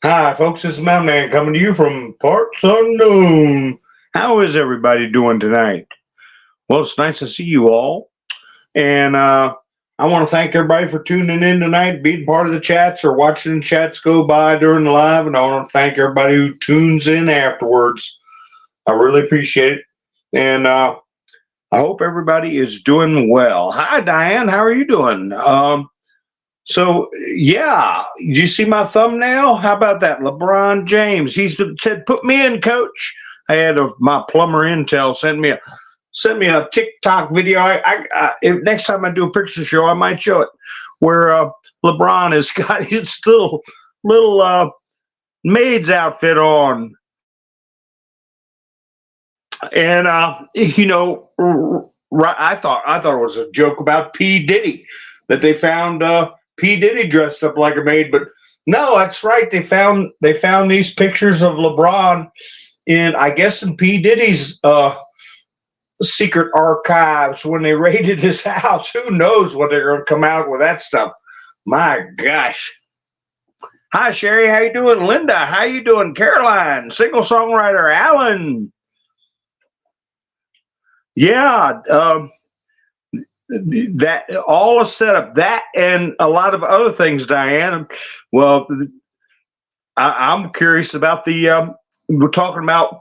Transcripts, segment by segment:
Hi, folks. This is Mountain Man coming to you from parts unknown. How is everybody doing tonight? Well, it's nice to see you all. And I want to thank everybody for tuning in tonight, being part of the chats or watching the chats go by during the live. And I want to thank everybody who tunes in afterwards. I really appreciate it. And I hope everybody is doing well. Hi, Diane. How are you doing? So yeah, you see my thumbnail? How about that? LeBron James. He's said, "Put me in, coach." I had my plumber Intel send me a TikTok video. If next time I do a picture show, I might show it where LeBron has got his little maid's outfit on, and I thought it was a joke about P Diddy that they found. P. Diddy dressed up like a maid, but no, that's right. They found these pictures of LeBron in P. Diddy's secret archives when they raided his house. Who knows what they're going to come out with that stuff? My gosh. Hi, Sherry. How you doing? Linda, how you doing? Caroline, single songwriter. Alan. Yeah. That all is set up, that and a lot of other things, Diane. Well, I'm curious about we're talking about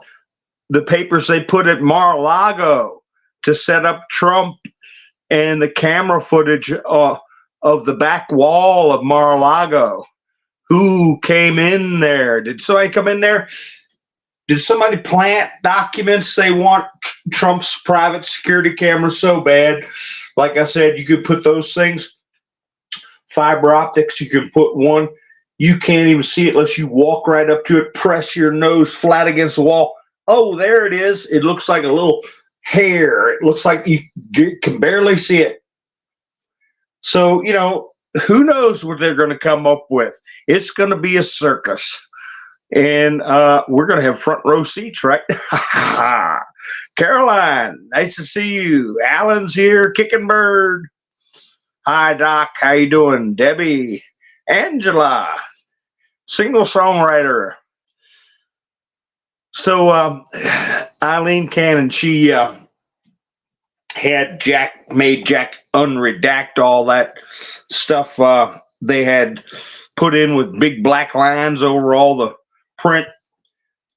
the papers they put at Mar-a-Lago to set up Trump and the camera footage of the back wall of Mar-a-Lago. Who came in there? Did somebody come in there? Did somebody plant documents? They want Trump's private security cameras so bad. Like I said, you could put those things, fiber optics, you can put one. You can't even see it unless you walk right up to it, press your nose flat against the wall. Oh, there it is. It looks like a little hair. It looks like you can barely see it. So, who knows what they're going to come up with. It's going to be a circus. And we're going to have front row seats, right? Caroline, nice to see you. Alan's here, kicking bird. Hi, Doc. How you doing? Debbie, Angela, single songwriter. So Eileen Cannon, she made Jack unredact all that stuff they had put in with big black lines over all the print,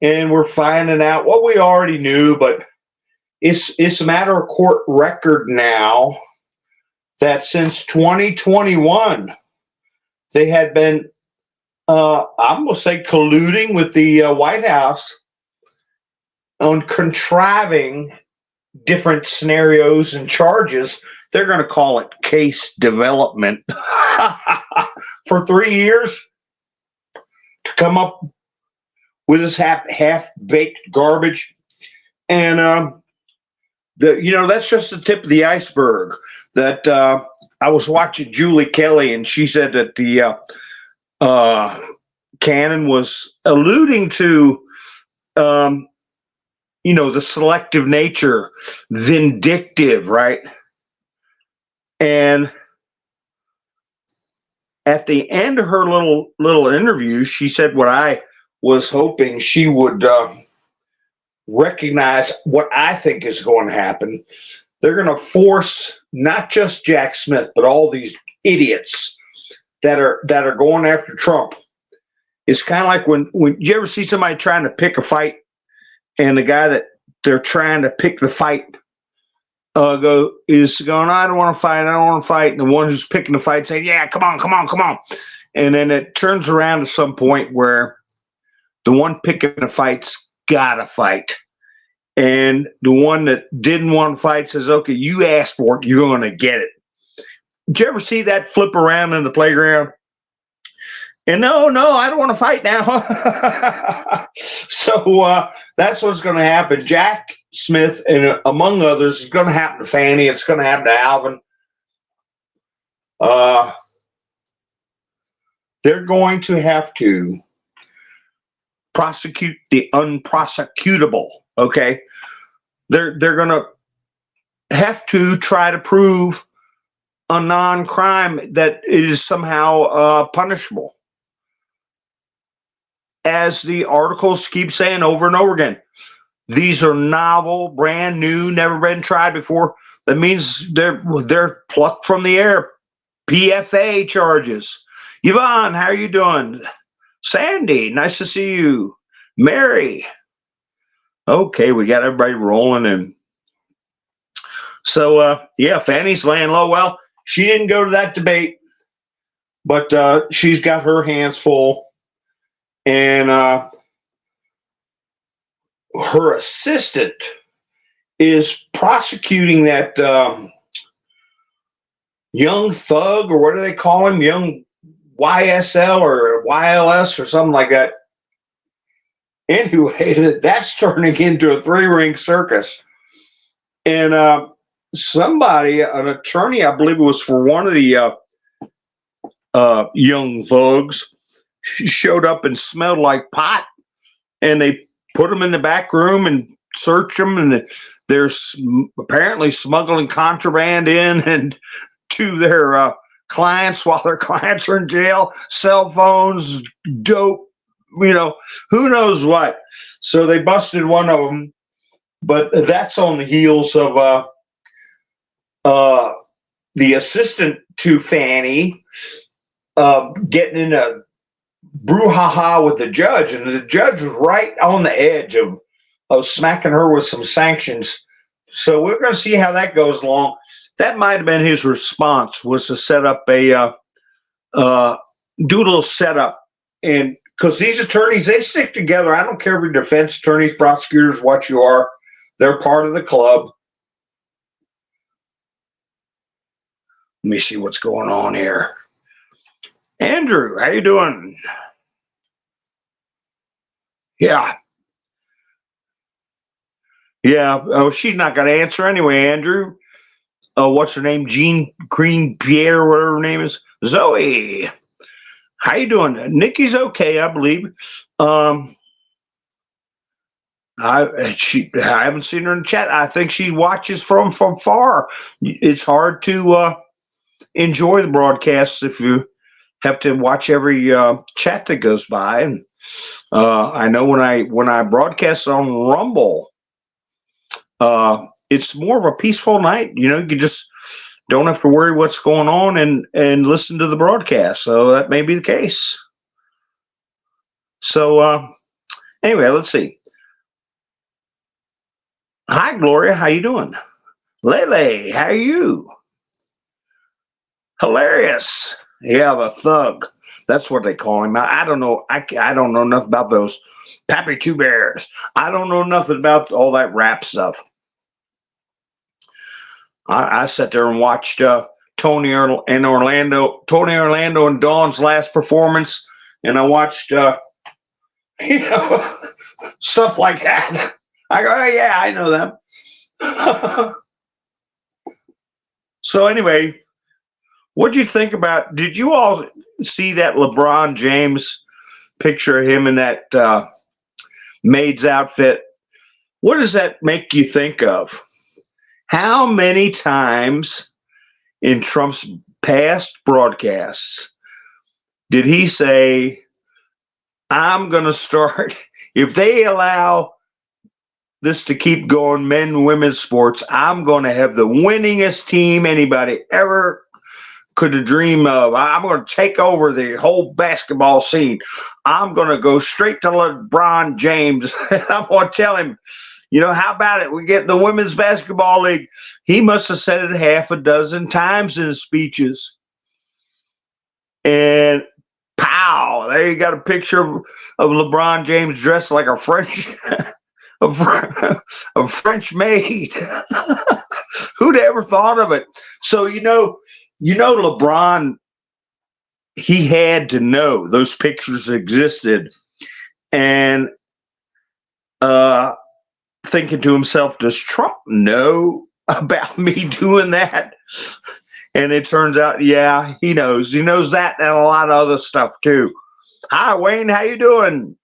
and we're finding out what we already knew, but it's a matter of court record now that since 2021 they had been I'm going to say colluding with the White House on contriving different scenarios and charges. They're going to call it case development for 3 years to come up with this half-baked garbage. And that's just the tip of the iceberg. That I was watching Julie Kelly, and she said that the Cannon was alluding to the selective nature, vindictive, right? And at the end of her little interview, she said what I was hoping she would recognize what I think is going to happen. They're going to force not just Jack Smith, but all these idiots that are going after Trump. It's kind of like when you ever see somebody trying to pick a fight, and the guy that they're trying to pick the fight is going, I don't want to fight, and the one who's picking the fight saying, yeah, come on. And then it turns around to some point where the one picking the fight's got to fight. And the one that didn't want to fight says, okay, you asked for it, you're going to get it. Did you ever see that flip around in the playground? And no, I don't want to fight now. So that's what's going to happen. Jack Smith, and among others, is going to happen to Fannie. It's going to happen to Alvin. They're going to have to prosecute the unprosecutable. Okay, they're going to have to try to prove a non-crime that it is somehow punishable. as the articles keep saying over and over again, these are novel, brand new, never been tried before. That means they're plucked from the air. PFA charges. Yvonne, how are you doing? Sandy, nice to see you. Mary. Okay, we got everybody rolling in. So, yeah, Fanny's laying low. Well, she didn't go to that debate, but she's got her hands full. And her assistant is prosecuting that young thug, or what do they call him? Young YSL or YLS or something like that. Anyway, that's turning into a three-ring circus. And somebody, an attorney, I believe it was for one of the young thugs, showed up and smelled like pot. And they put him in the back room and searched him. And they're apparently smuggling contraband in and to their clients while their clients are in jail, cell phones, dope, who knows what. So they busted one of them, but that's on the heels of the assistant to Fanny getting in a brouhaha with the judge, and the judge was right on the edge of smacking her with some sanctions. So we're going to see how that goes along. That might have been his response, was to set up do a little setup. And because these attorneys, they stick together. I don't care if you're defense attorneys, prosecutors, what you are. They're part of the club. Let me see what's going on here. Andrew, how you doing? Yeah. Oh, she's not going to answer anyway, Andrew. What's her name? Jean Green Pierre, whatever her name is. Zoe, how you doing? Nikki's okay, I believe. I haven't seen her in the chat. I think she watches from far. It's hard to enjoy the broadcasts if you have to watch every chat that goes by. And I know when I broadcast on Rumble, it's more of a peaceful night. You just don't have to worry what's going on and listen to the broadcast. So that may be the case. So anyway, let's see. Hi, Gloria. How you doing? Lele, how are you? Hilarious. Yeah, the thug. That's what they call him. I don't know. I don't know nothing about those Pappy Two Bears. I don't know nothing about all that rap stuff. I sat there and watched Tony Orlando and Dawn's last performance, and I watched stuff like that. I go, oh, yeah, I know them. So anyway, what do you think about? Did you all see that LeBron James picture of him in that maid's outfit? What does that make you think of? How many times in Trump's past broadcasts did he say, I'm going to start, if they allow this to keep going, men and women's sports, I'm going to have the winningest team anybody ever could have dreamed of. I'm going to take over the whole basketball scene. I'm going to go straight to LeBron James. I'm going to tell him, how about it? We get the women's basketball league. He must have said it half a dozen times in his speeches. And pow, there you got a picture of LeBron James dressed like a French a French maid. Who'd ever thought of it? So, LeBron, he had to know those pictures existed. And thinking to himself, does Trump know about me doing that? And it turns out, yeah, he knows. He knows that and a lot of other stuff too. Hi, Wayne, how you doing?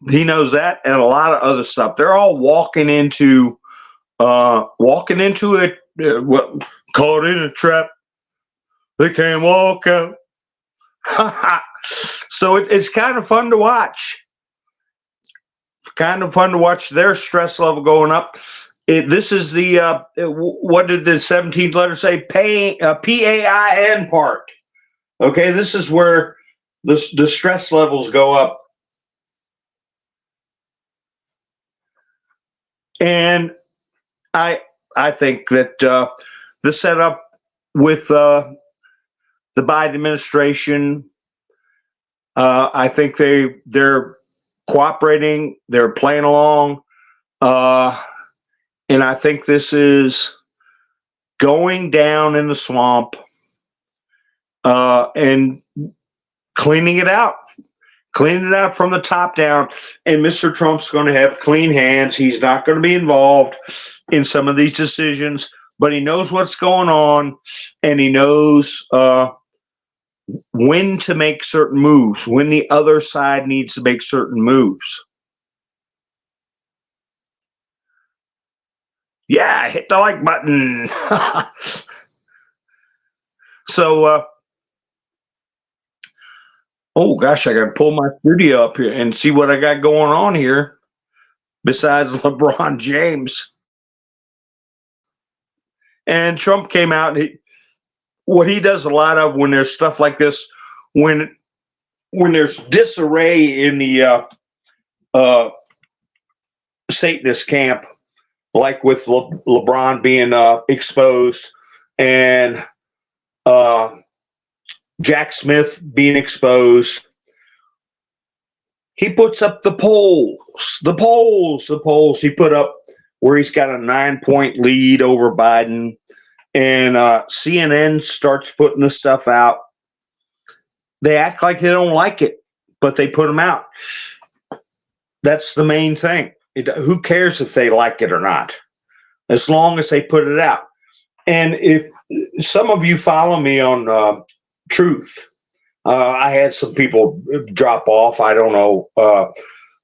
He knows that and a lot of other stuff. They're all walking into it. Caught in a trap. They can't walk out. So it's kind of fun to watch. Kind of fun to watch their stress level going up. This is the what did the 17th letter say? PAIN part. Okay, this is where the stress levels go up. And I think that the setup with the Biden administration, I think they're cooperating, they're playing along, and I think this is going down in the swamp and cleaning it out from the top down. And Mr. Trump's going to have clean hands. He's not going to be involved in some of these decisions, but he knows what's going on, and he knows when to make certain moves, when the other side needs to make certain moves. Yeah, hit the like button. So, oh gosh, I got to pull my studio up here and see what I got going on here besides LeBron James. And Trump came out. What he does a lot of when there's stuff like this, when there's disarray in the Satanist camp, like with LeBron being exposed and Jack Smith being exposed, he puts up the polls. He put up where he's got a 9-point lead over Biden. And CNN starts putting the stuff out. They act like they don't like it, but they put them out. That's the main thing. Who cares if they like it or not, as long as they put it out. And if some of you follow me on Truth, I had some people drop off. I don't know.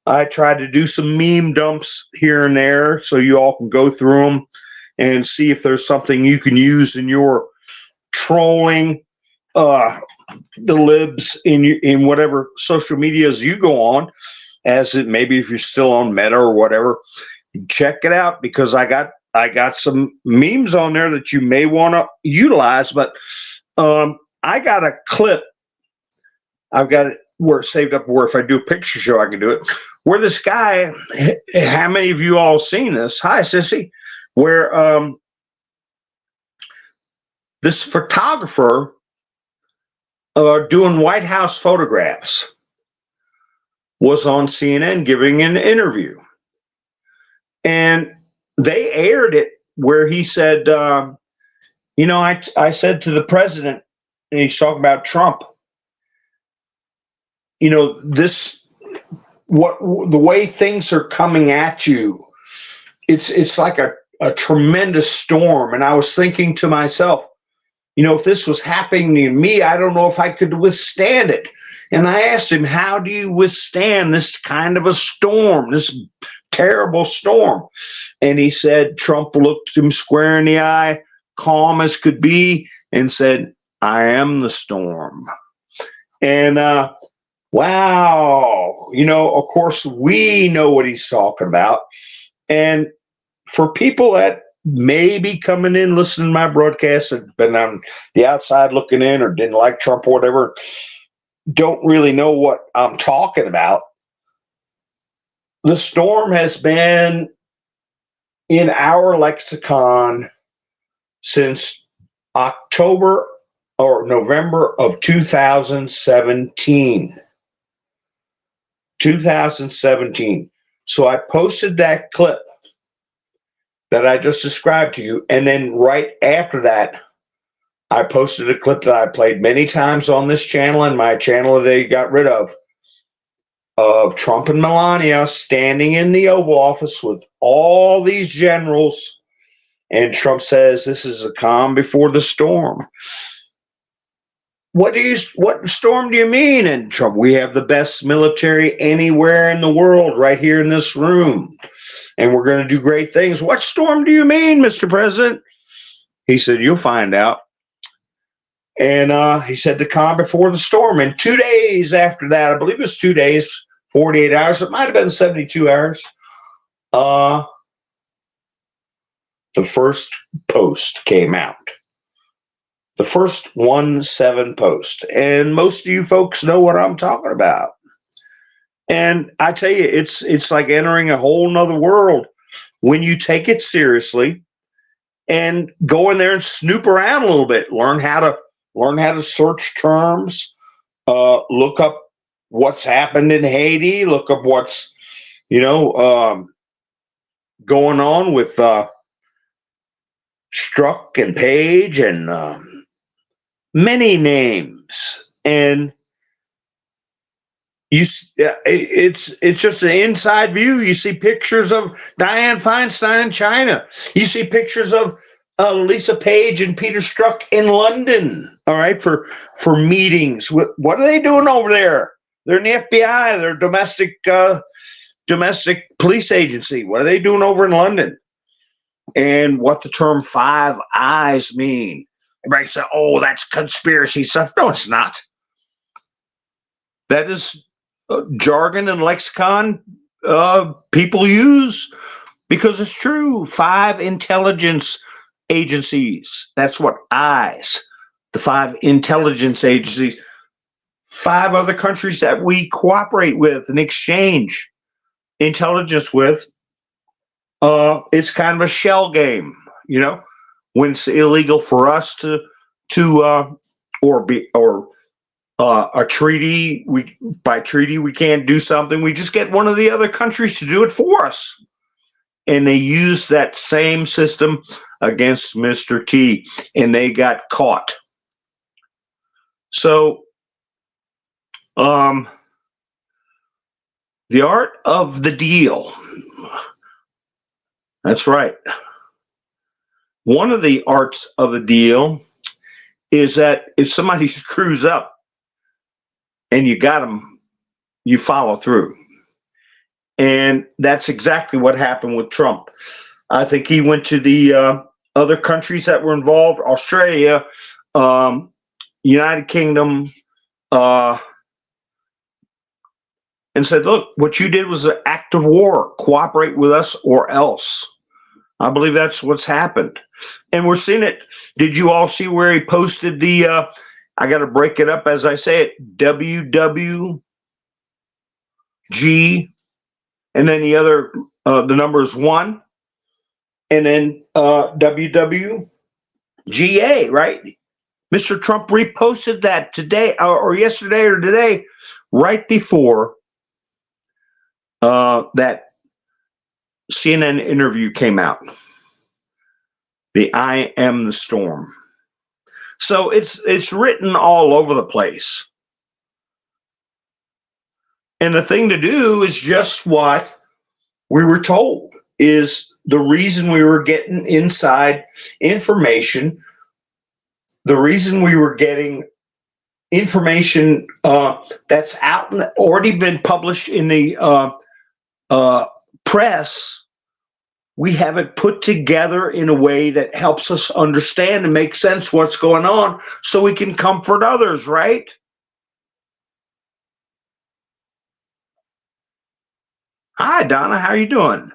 I tried to do some meme dumps here and there so you all can go through them and see if there's something you can use in your trolling the libs in whatever social medias you go on, as it maybe if you're still on Meta or whatever, check it out, because I got some memes on there that you may want to utilize. But I got a clip. I've got it where it's saved up where if I do a picture show I can do it. Where this guy, how many of you all seen this? Hi, Sissy. Where this photographer doing White House photographs was on CNN giving an interview. And they aired it where he said, I said to the president, and he's talking about Trump, the way things are coming at you, it's like a tremendous storm. And I was thinking to myself, if this was happening to me, I don't know if I could withstand it. And I asked him, how do you withstand this kind of a storm, this terrible storm? And he said, Trump looked him square in the eye, calm as could be, and said, I am the storm. And wow, of course, we know what he's talking about. And for people that may be coming in, listening to my broadcast, and been on the outside looking in or didn't like Trump or whatever, don't really know what I'm talking about. The storm has been in our lexicon since October or November of 2017. 2017. So I posted that clip that I just described to you. And then right after that, I posted a clip that I played many times on this channel and my channel that they got rid of Trump and Melania standing in the Oval Office with all these generals. And Trump says, this is a calm before the storm. What storm do you mean? And Trump, we have the best military anywhere in the world right here in this room. And we're going to do great things. What storm do you mean, Mr. President? He said, you'll find out. And he said the calm before the storm. And 2 days after that, I believe it was 2 days, 48 hours, it might have been 72 hours, the first post came out. The first 1-7 post. And most of you folks know what I'm talking about. And I tell you, it's like entering a whole nother world when you take it seriously and go in there and snoop around a little bit, learn how to search terms, look up what's happened in Haiti, look up what's going on with Strzok and Page and many names. And it's just an inside view. You see pictures of Dianne Feinstein in China. You see pictures of Lisa Page and Peter Strzok in London. All right, for meetings. What are they doing over there? They're in the FBI. They're domestic police agency. What are they doing over in London? And what the term Five Eyes mean? Everybody say, "Oh, that's conspiracy stuff." No, it's not. That is jargon and lexicon people use because it's true. 5 intelligence agencies. That's what eyes. The 5 intelligence agencies. 5 other countries that we cooperate with and exchange intelligence with. It's kind of a shell game, when it's illegal for us to a treaty. By treaty we can't do something. We just get one of the other countries to do it for us, and they use that same system against Mr. T, and they got caught. So, the art of the deal. That's right. One of the arts of the deal is that if somebody screws up and you got them, you follow through. And that's exactly what happened with Trump. I think he went to the other countries that were involved, Australia, United Kingdom, and said, look, what you did was an act of war. Cooperate with us or else. I believe that's what's happened. And we're seeing it. Did you all see where he posted the, I got to break it up as I say it, WWG, and then the other, the number is 1, and then WWGA, right? Mr. Trump reposted that today or yesterday or today, right before that CNN interview came out. The I am the storm. So it's written all over the place. And the thing to do is just what we were told is the reason we were getting inside information, the reason we were getting information that's out and already been published in the press. We have it put together in a way that helps us understand and make sense what's going on so we can comfort others, right? Hi, Donna. How are you doing?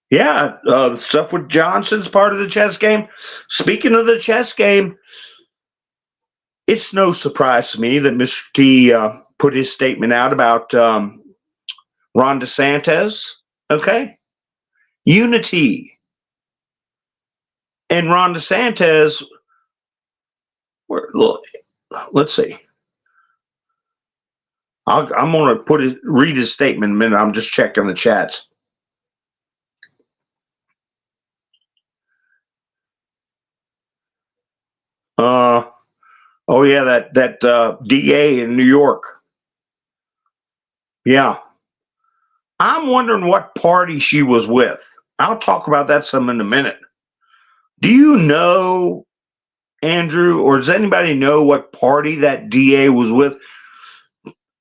Yeah, the stuff with Johnson's part of the chess game. Speaking of the chess game, it's no surprise to me that Mr. T put his statement out about Ron DeSantis, okay? Unity. And Ron DeSantis, let's see. I'm going to read his statement in a minute. I'm just checking the chats. Oh yeah, that DA in New York. Yeah. I'm wondering what party she was with. I'll talk about that some in a minute. Do you know, Andrew, or does anybody know what party that DA was with?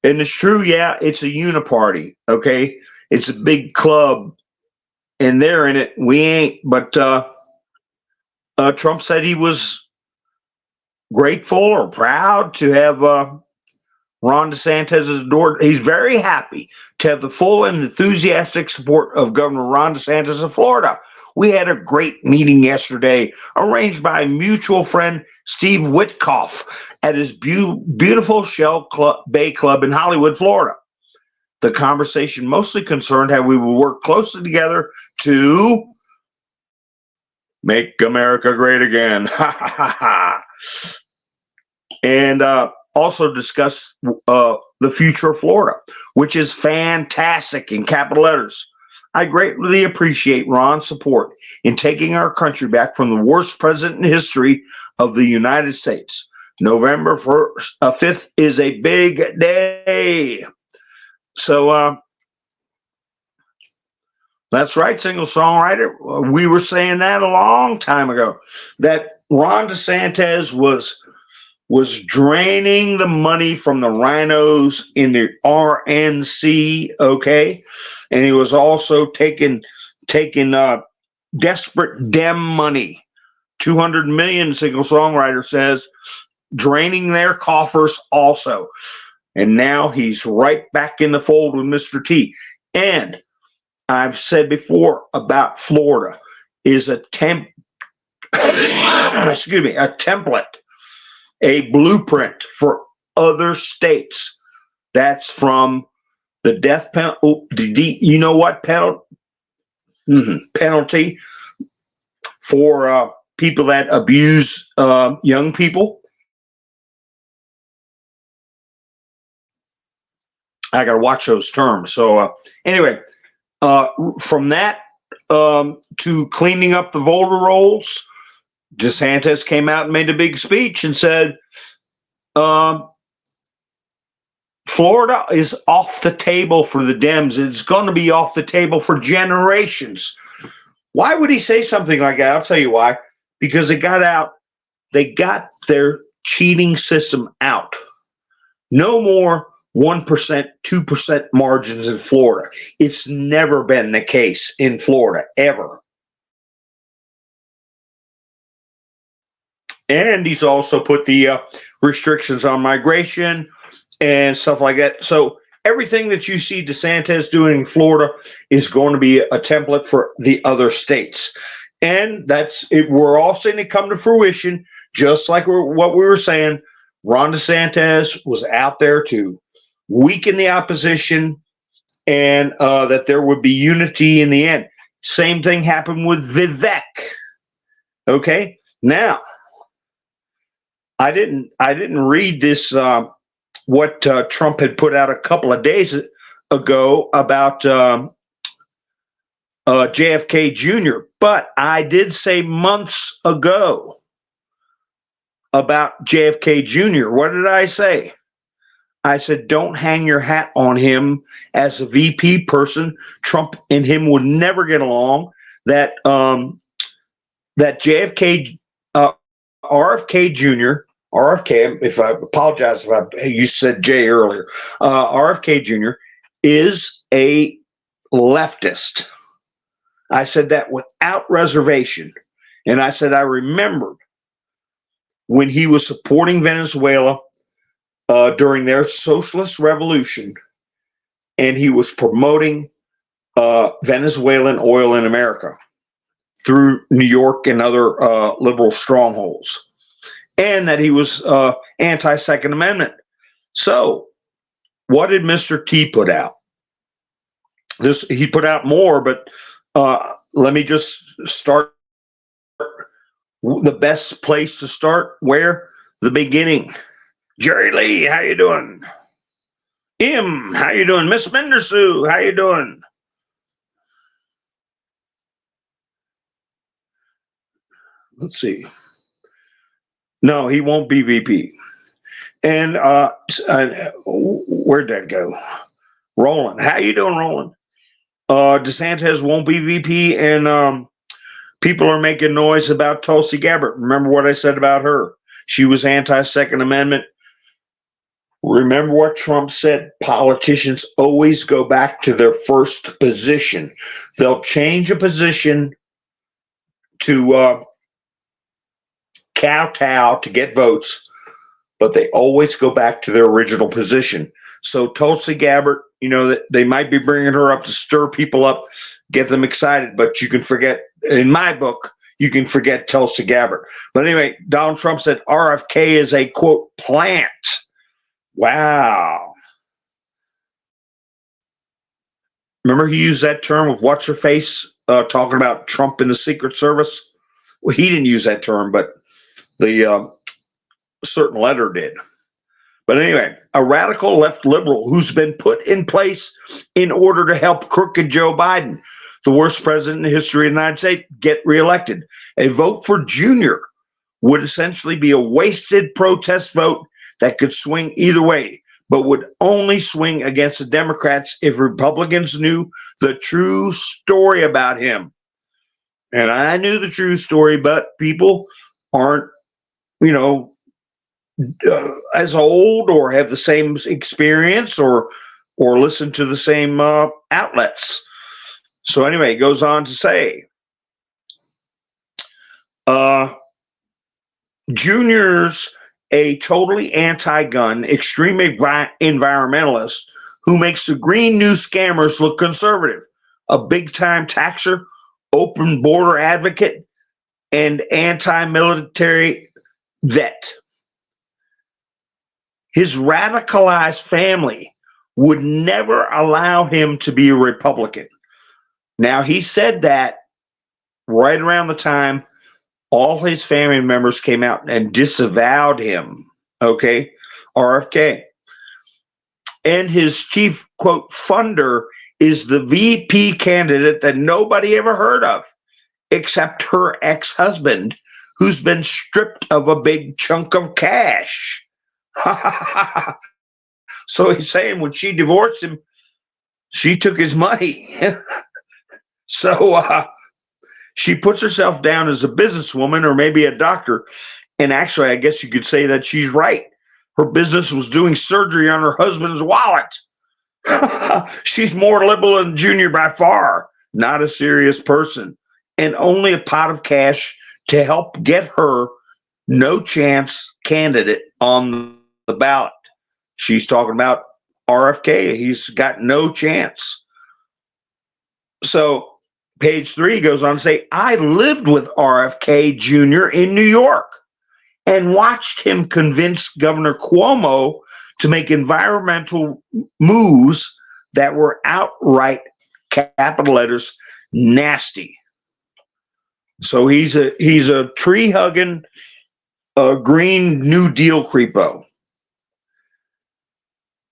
And it's true, yeah, it's a uniparty, okay? It's a big club, and they're in it. We ain't, but Trump said he was grateful or proud to have Ron DeSantis' door. He's very happy to have the full and enthusiastic support of Governor Ron DeSantis of Florida. We had a great meeting yesterday, arranged by mutual friend Steve Witkoff at his beautiful Shell Bay Club in Hollywood, Florida. The conversation mostly concerned how we would work closely together to make America great again. And also discuss the future of Florida, which is fantastic in capital letters. I greatly appreciate Ron's support in taking our country back from the worst president in history of the United States. November 5th is a big day. So that's right, single songwriter. We were saying that a long time ago, that Ron DeSantis was draining the money from the rhinos in the RNC, okay? And he was also taking desperate Dem money, 200 million, single songwriter says, draining their coffers also. And now he's right back in the fold with Mr. T. And I've said before about Florida is a template, a blueprint for other states. That's from the death penalty. You know what penalty for people that abuse young people. I got to watch those terms. So anyway, from that to cleaning up the voter rolls, DeSantis came out and made a big speech and said, Florida is off the table for the Dems. It's going to be off the table for generations. Why would he say something like that? I'll tell you why. Because they got their cheating system out. No more 1%, 2% margins in Florida. It's never been the case in Florida, ever. And he's also put the restrictions on migration and stuff like that. So everything that you see DeSantis doing in Florida is going to be a template for the other states. And that's it. We're all seeing it come to fruition, just like what we were saying. Ron DeSantis was out there to weaken the opposition and that there would be unity in the end. Same thing happened with Vivek. Okay? Now, I didn't read this what Trump had put out a couple of days ago about JFK Jr., but I did say months ago about JFK Jr. What did I say? I said, don't hang your hat on him as a VP person. Trump and him would never get along. That JFK, RFK Jr., RFK, if I apologize if you said J earlier, RFK Jr. is a leftist. I said that without reservation. And I said, I remembered when he was supporting Venezuela during their socialist revolution, and he was promoting Venezuelan oil in America through New York and other liberal strongholds. And that he was anti-Second Amendment. So, what did Mr. T put out? He put out more, but let me just start. The best place to start, where? The beginning. Jerry Lee, how you doing? Im, how you doing? Miss Mendersue, how you doing? Let's see. No, he won't be VP. And where'd that go? Roland, how you doing, Roland? DeSantis won't be VP, and people are making noise about Tulsi Gabbard. Remember what I said about her? She was anti-Second Amendment. Remember what Trump said? Politicians always go back to their first position. They'll change a position to kowtow to get votes, but they always go back to their original position. So Tulsi Gabbard, that they might be bringing her up to stir people up, get them excited, but you can forget, in my book, you can forget Tulsi Gabbard. But anyway, Donald Trump said RFK is a, quote, plant. Wow. Remember he used that term of what's-her-face, talking about Trump in the Secret Service? Well, he didn't use that term, but the certain letter did. But anyway, a radical left liberal who's been put in place in order to help crooked Joe Biden, the worst president in the history of the United States, get reelected. A vote for Jr. would essentially be a wasted protest vote that could swing either way, but would only swing against the Democrats if Republicans knew the true story about him. And I knew the true story, but people aren't, as old or have the same experience or listen to the same outlets. So anyway, it goes on to say, Junior's a totally anti-gun, extreme environmentalist who makes the green new scammers look conservative, a big-time taxer, open border advocate, and anti-military vet. His radicalized family would never allow him to be a Republican. Now, he said that right around the time all his family members came out and disavowed him, okay, RFK. And his chief, quote, funder is the VP candidate that nobody ever heard of, except her ex-husband, who's been stripped of a big chunk of cash. So he's saying when she divorced him, she took his money. So she puts herself down as a businesswoman or maybe a doctor. And actually, I guess you could say that she's right. Her business was doing surgery on her husband's wallet. She's more liberal than Junior by far, not a serious person, and only a pot of cash to help get her no chance candidate on the ballot. She's talking about RFK. He's got no chance. So page 3 goes on to say, I lived with RFK Jr. in New York and watched him convince Governor Cuomo to make environmental moves that were outright, capital letters, nasty. So he's a tree-hugging, Green New Deal creepo.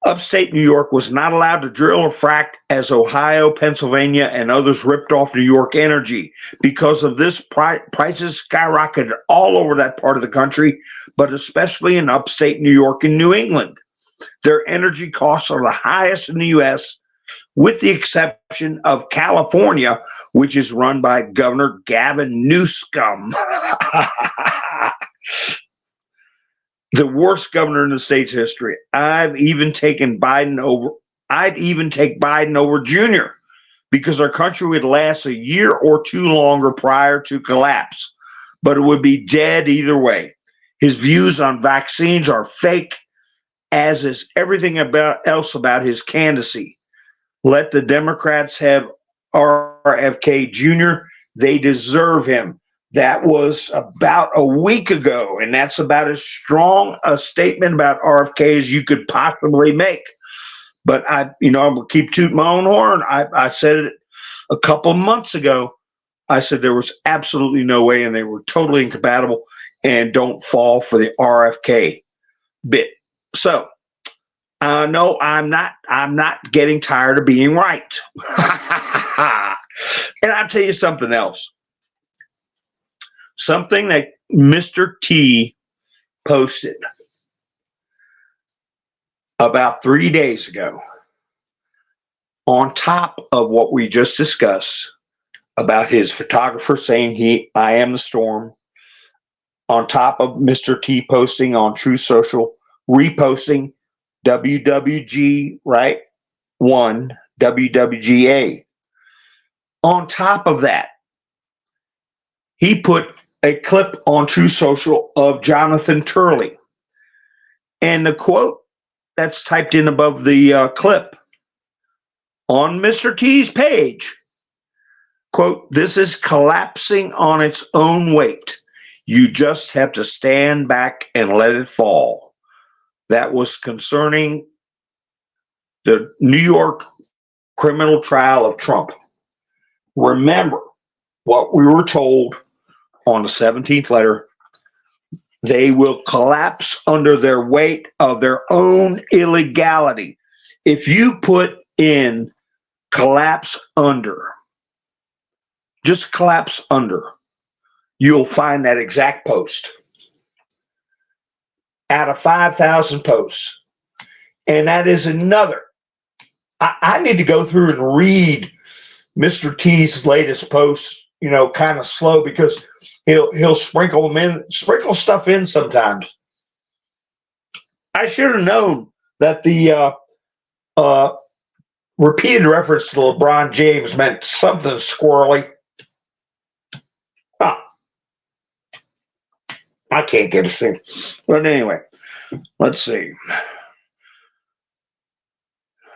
Upstate New York was not allowed to drill or frack as Ohio, Pennsylvania, and others ripped off New York energy. Because of this, prices skyrocketed all over that part of the country, but especially in upstate New York and New England. Their energy costs are the highest in the U.S., with the exception of California, which is run by Governor Gavin Newsom. The worst governor in the state's history. I'd even take Biden over Jr. because our country would last a year or two longer prior to collapse, but it would be dead either way. His views on vaccines are fake, as is everything else about his candidacy. Let the Democrats have RFK Jr. They deserve him. That was about a week ago, and that's about as strong a statement about RFK as you could possibly make. But I'm gonna keep tooting my own horn. I said it a couple of months ago. I said there was absolutely no way, and they were totally incompatible. And don't fall for the RFK bit. So, no, I'm not getting tired of being right. And I'll tell you something else. Something that Mr. T posted about 3 days ago, on top of what we just discussed about his photographer saying I am the storm, on top of Mr. T posting on True Social, reposting WWG, right? WWGA. On top of that, he put a clip on True Social of Jonathan Turley. And the quote that's typed in above the clip on Mr. T's page, quote, "This is collapsing on its own weight. You just have to stand back and let it fall." That was concerning the New York criminal trial of Trump. Remember what we were told on the 17th letter. They will collapse under their weight of their own illegality. If you put in collapse under, just collapse under, you'll find that exact post out of 5,000 posts. And that is another. I need to go through and read Mr. T's latest posts, kind of slow, because he'll sprinkle stuff in sometimes. I should have known that the repeated reference to LeBron James meant something squirrely. Huh. I can't get a thing. But anyway, let's see.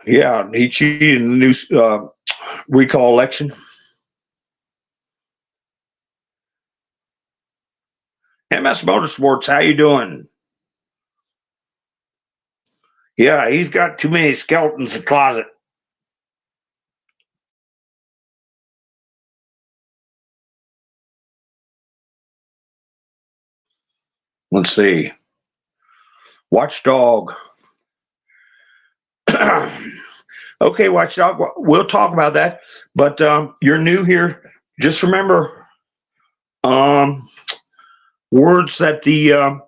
Yeah, he cheated in the new recall election. MS Motorsports, how you doing? Yeah, he's got too many skeletons in the closet. Let's see. Watchdog. Okay, Watchdog, we'll talk about that. But you're new here. Just remember words that the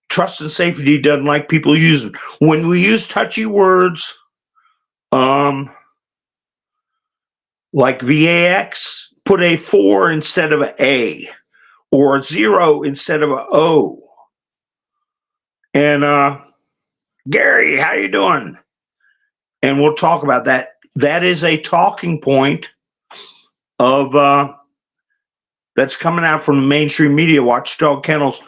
trust and safety doesn't like people using. When we use touchy words, like VAX, put a 4 instead of an A, or a 0 instead of an O. And Gary, how you doing? And we'll talk about that. That is a talking point of that's coming out from the mainstream media, Watchdog Kennels,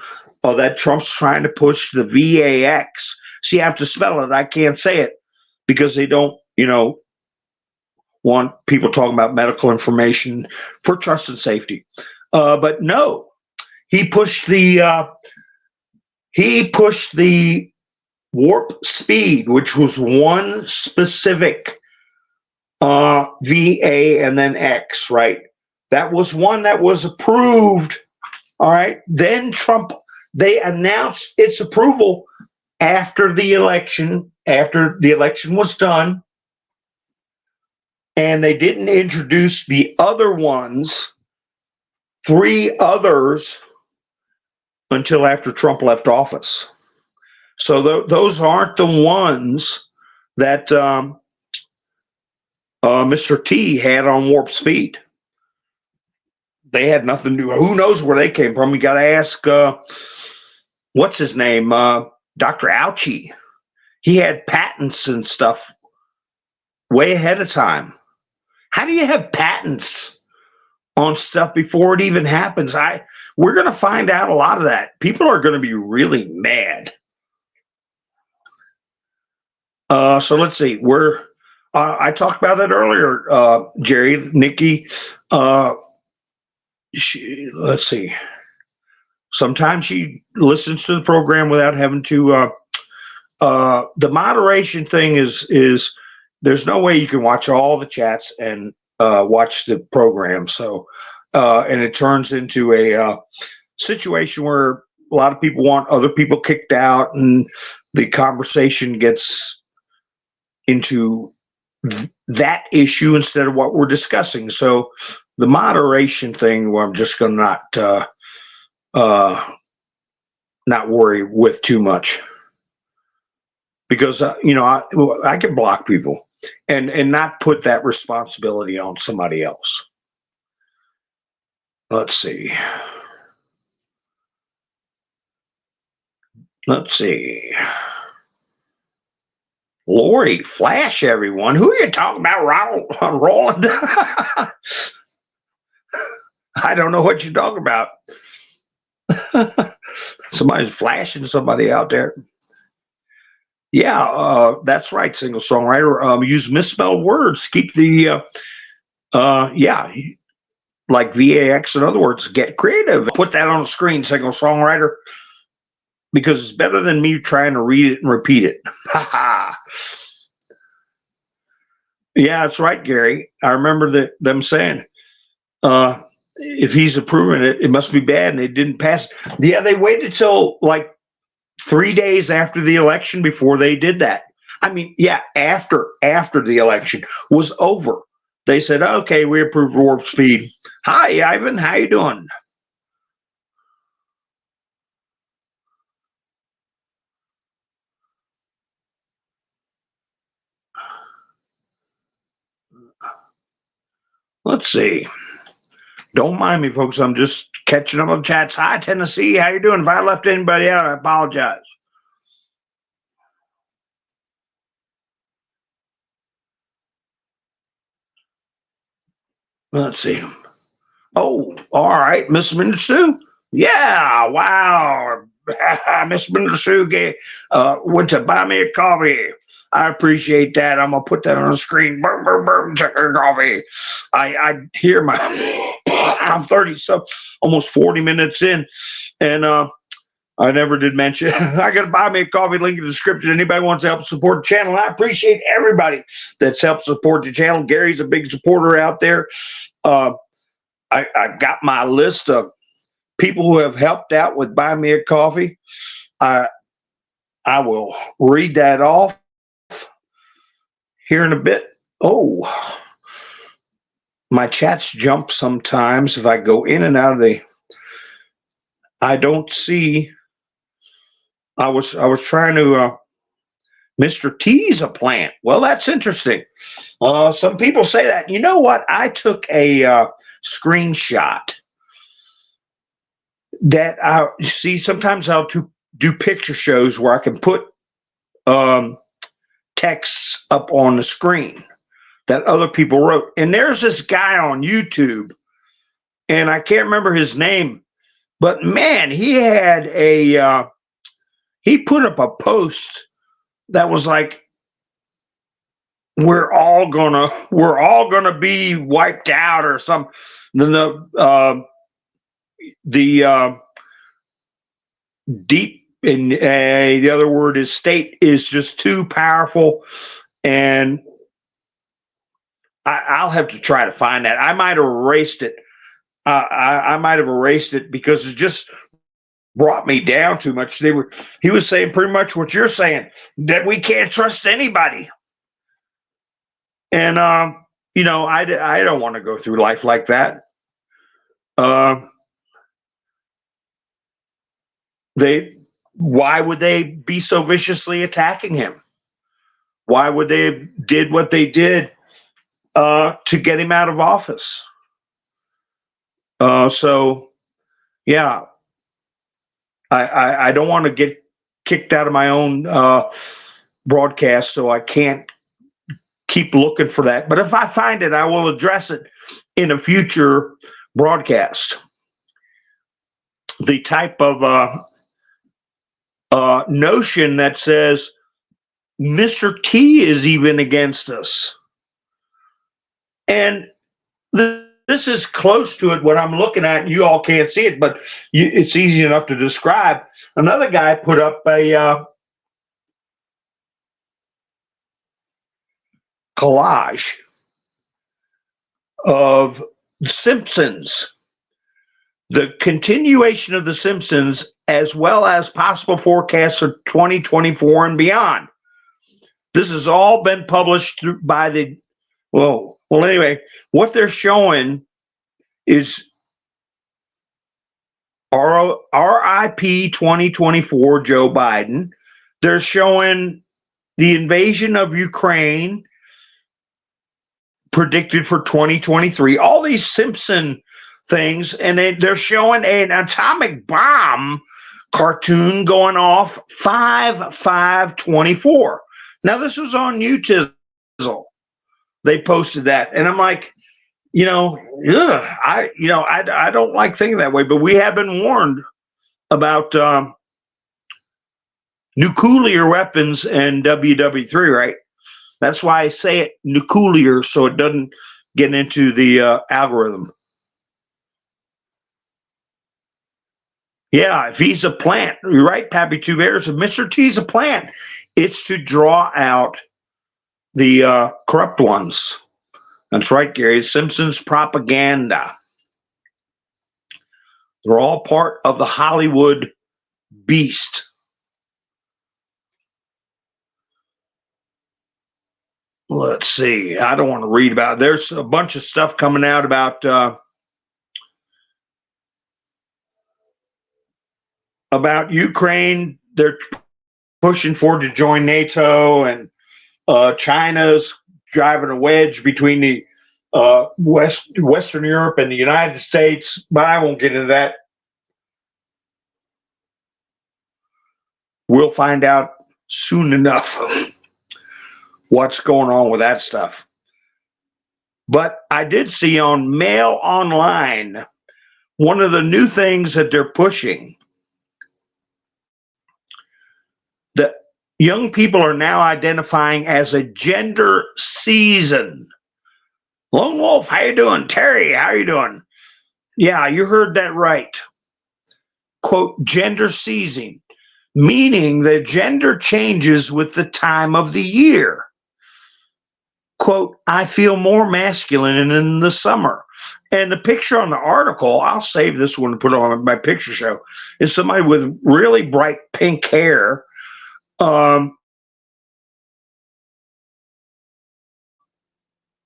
that Trump's trying to push the VAX. See, I have to spell it. I can't say it because they don't, want people talking about medical information for trust and safety. But no, he pushed the warp speed, which was one specific VA and then X, right? That was one that was approved. All right. Then Trump, they announced its approval after the election was done. And they didn't introduce the other ones, 3 others, until after Trump left office. So those aren't the ones that Mr. T had on warp speed. They had nothing to do. Who knows where they came from? You got to ask, what's his name? Dr. Ouchie. He had patents and stuff way ahead of time. How do you have patents on stuff before it even happens? We're going to find out a lot of that. People are going to be really mad. So let's see. I talked about that earlier, Jerry, Nikki. Let's see. Sometimes she listens to the program without having to. The moderation thing is there's no way you can watch all the chats and watch the program. So, and it turns into a situation where a lot of people want other people kicked out, and the conversation gets into that issue instead of what we're discussing. So the moderation thing, well, I'm just going to not worry with too much, because I can block people and not put that responsibility on somebody else. Let's see. Lordy, flash everyone. Who are you talking about, Roland? I don't know what you're talking about. Somebody's flashing somebody out there. Yeah, that's right, single songwriter. Use misspelled words. Keep the, yeah, like VAX. In other words, get creative. Put that on the screen, single songwriter, because it's better than me trying to read it and repeat it. Ha ha. Yeah, that's right, Gary. I remember them saying, if he's approving it, it must be bad, and it didn't pass. Yeah, they waited till like 3 days after the election before they did that. I mean, yeah, after the election was over, they said, okay, we approve warp speed. Hi, Ivan, how you doing? Let's see. Don't mind me, folks. I'm just catching up on chats. Hi, Tennessee. How you doing? If I left anybody out, I apologize. Let's see. Oh, all right, Miss Minder Sue. Yeah, wow. Miss Minder Sue went to buy me a coffee. I appreciate that. I'm gonna put that on the screen. Boom, boom, boom. Check her coffee. I hear my. I'm 30, so almost 40 minutes in, and I never did mention. I got to buy me a coffee. Link in the description. Anybody wants to help support the channel? I appreciate everybody that's helped support the channel. Gary's a big supporter out there. I've got my list of people who have helped out with Buy Me a Coffee. I will read that off here in a bit. Oh, my chats jump sometimes if I go in and out of I don't see. I was trying to. Mr. T's a plant. Well, that's interesting. Some people say that. You know what? I took a screenshot that I see. Sometimes I'll do picture shows where I can put texts up on the screen that other people wrote. And there's this guy on YouTube, and I can't remember his name, but man, he had he put up a post that was like, we're all gonna be wiped out or some. The deep, and the other word is state, is just too powerful, and I'll have to try to find that. I might have erased it. I might have erased it because it just brought me down too much. He was saying pretty much what you're saying, that we can't trust anybody. And you know, I don't want to go through life like that. Why would they be so viciously attacking him? Why would they have did what they did to get him out of office? So yeah, I don't want to get kicked out of my own broadcast, so I can't keep looking for that. But if I find it, I will address it in a future broadcast. The type of notion that says Mr. T is even against us. And this is close to it, what I'm looking at. You all can't see it, but it's easy enough to describe. Another guy put up a collage of The Simpsons, the continuation of The Simpsons, as well as possible forecasts for 2024 and beyond. This has all been published by the, well, anyway, what they're showing is RIP 2024 Joe Biden. They're showing the invasion of Ukraine predicted for 2023. All these Simpson things, and they're showing an atomic bomb cartoon going off 5/5/24. Now, this was on YouTube. They posted that, and I'm like, I don't like thinking that way, but we have been warned about nuclear weapons and WW3, right? That's why I say it nuclear, so it doesn't get into the algorithm. Yeah, if he's a plant, you're right, Pappy Two Bears. If Mr. T's a plant, it's to draw out the corrupt ones. That's right, Gary. Simpsons propaganda. They're all part of the Hollywood beast. Let's see. I don't want to read about it. There's a bunch of stuff coming out about Ukraine. They're pushing forward to join NATO, and China's driving a wedge between the Western Europe and the United States. But I won't get into that. We'll find out soon enough what's going on with that stuff. But I did see on Mail Online, one of the new things that they're pushing, that young people are now identifying as a gender season. Lone Wolf, how you doing? Terry, how you doing? Yeah, you heard that right. Quote, gender season, meaning that gender changes with the time of the year. Quote, I feel more masculine in the summer. And the picture on the article, I'll save this one and put it on my picture show, is somebody with really bright pink hair.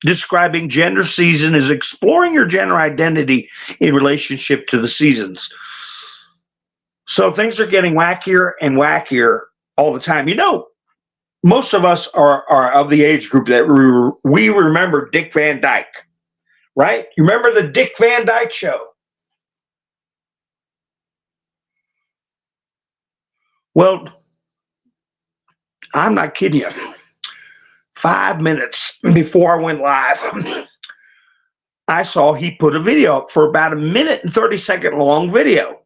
Describing gender season as exploring your gender identity in relationship to the seasons. So things are getting wackier and wackier all the time. Most of us are of the age group that we remember Dick Van Dyke, right? You remember the Dick Van Dyke Show? Well, I'm not kidding you. 5 minutes before I went live, I saw he put a video up for about a minute and 30-second long video.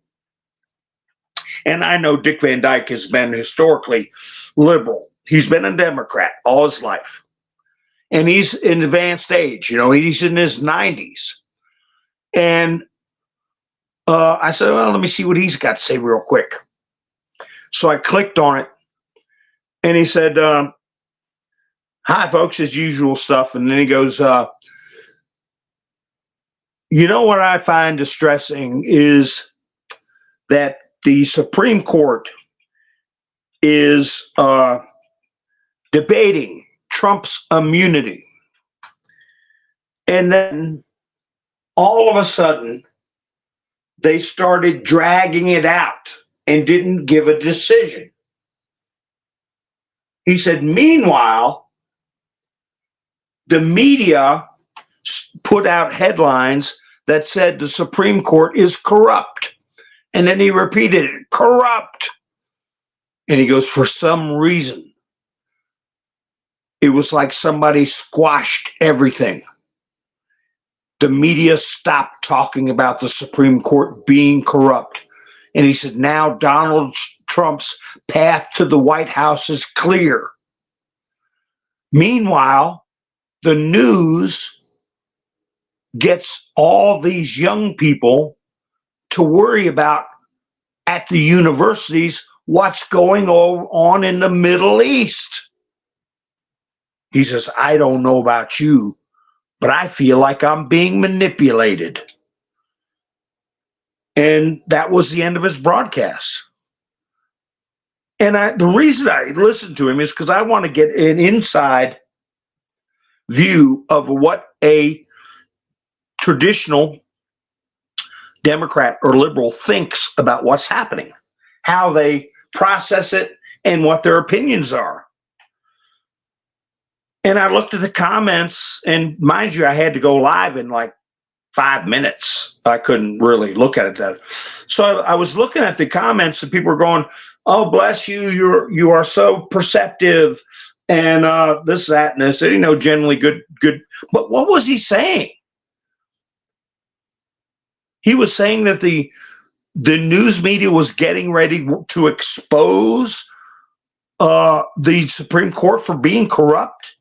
And I know Dick Van Dyke has been historically liberal. He's been a Democrat all his life. And he's in advanced age, he's in his 90s. And I said, well, let me see what he's got to say real quick. So I clicked on it, and he said, hi, folks, his usual stuff. And then he goes, what I find distressing is that the Supreme Court is debating Trump's immunity. And then all of a sudden, they started dragging it out and didn't give a decision. He said, meanwhile, the media put out headlines that said the Supreme Court is corrupt. And then he repeated it, corrupt. And he goes, for some reason, it was like somebody squashed everything. The media stopped talking about the Supreme Court being corrupt. And he said, now Donald Trump's path to the White House is clear. Meanwhile, the news gets all these young people to worry about at the universities what's going on in the Middle East. He says, I don't know about you, but I feel like I'm being manipulated. And that was the end of his broadcast. And the reason I listened to him is because I want to get an inside view of what a traditional Democrat or liberal thinks about what's happening, how they process it, and what their opinions are. And I looked at the comments, and mind you, I had to go live in like 5 minutes. I couldn't really look at it. So I was looking at the comments, and people were going, oh, bless you, you are so perceptive, and this, that, and this, generally good. But what was he saying? He was saying that the news media was getting ready to expose the Supreme Court for being corrupt.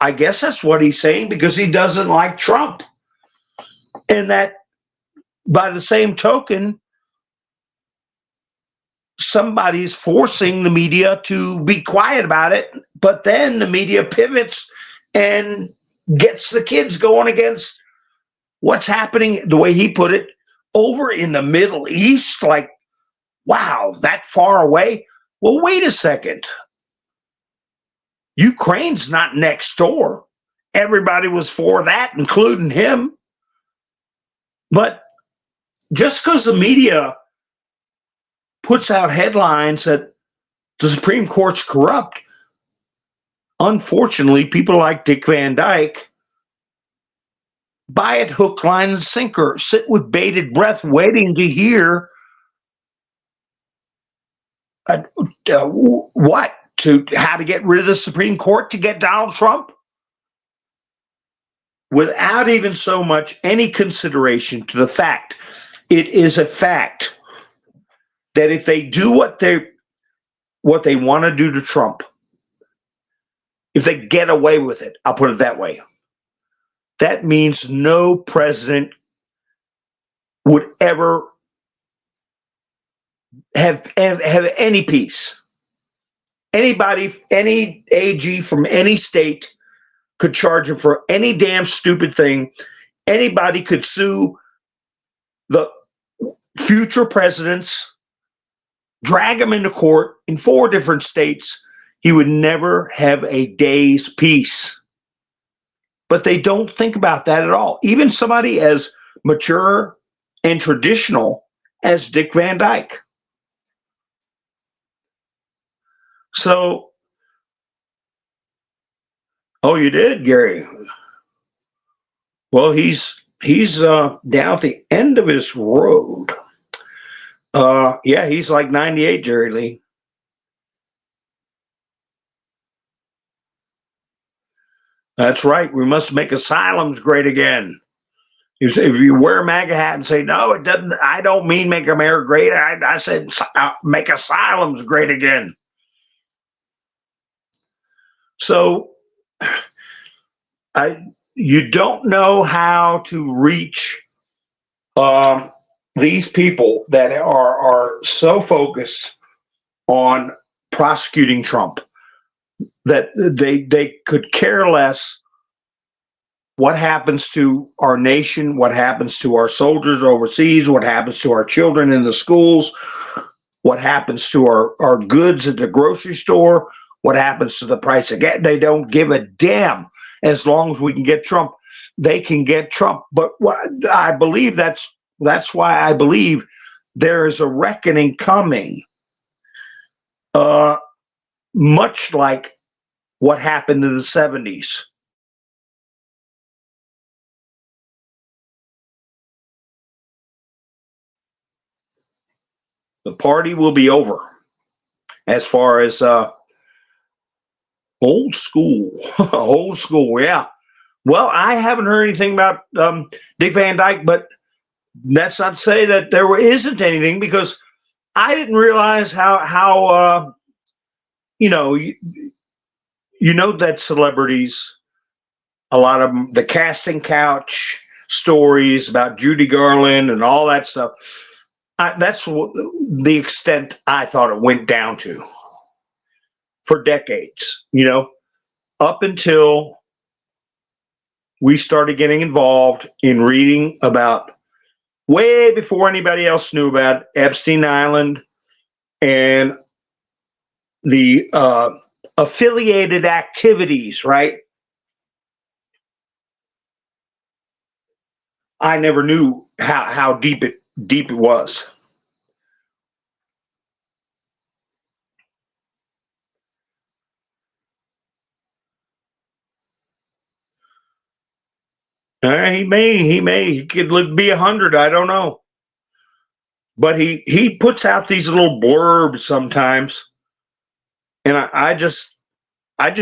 I guess that's what he's saying, because he doesn't like Trump. And that, by the same token, somebody's forcing the media to be quiet about it, but then the media pivots and gets the kids going against what's happening, the way he put it, over in the Middle East. Like, wow, that far away? Well, wait a second. Ukraine's not next door. Everybody was for that, including him. But just because the media puts out headlines that the Supreme Court's corrupt, unfortunately, people like Dick Van Dyke buy it hook, line, and sinker, sit with bated breath, waiting to hear what? How to get rid of the Supreme Court to get Donald Trump? Without even so much any consideration to the fact. It is a fact that if they do what they want to do to Trump, if they get away with it, I'll put it that way, that means no president would ever have any peace. Anybody, any AG from any state could charge him for any damn stupid thing. Anybody could sue the future presidents, drag him into court in 4 different states. He would never have a day's peace. But they don't think about that at all. Even somebody as mature and traditional as Dick Van Dyke. So, oh, you did, Gary? Well, he's down at the end of his road. Yeah, he's like 98, Jerry Lee. That's right. We must make asylums great again. If you wear a MAGA hat and say, no, it doesn't, I don't mean make America great. I said make asylums great again. So you don't know how to reach these people that are so focused on prosecuting Trump that they could care less what happens to our nation, what happens to our soldiers overseas, what happens to our children in the schools, what happens to our goods at the grocery store, what happens to the price of gas. They don't give a damn. As long as we can get Trump, they can get Trump. But I believe that's why I believe there is a reckoning coming, much like what happened in the 70s. The party will be over as far as old school. Old school, yeah. Well, I haven't heard anything about Dick Van Dyke, but that's not to say that there isn't anything, because I didn't realize how you know that celebrities, a lot of them, the casting couch stories about Judy Garland and all that stuff, that's the extent I thought it went down to for decades, up until we started getting involved in reading about, way before anybody else knew about, Epstein Island and the affiliated activities, right? I never knew how deep it was. He could be 100. I don't know. But he puts out these little blurbs sometimes, and I just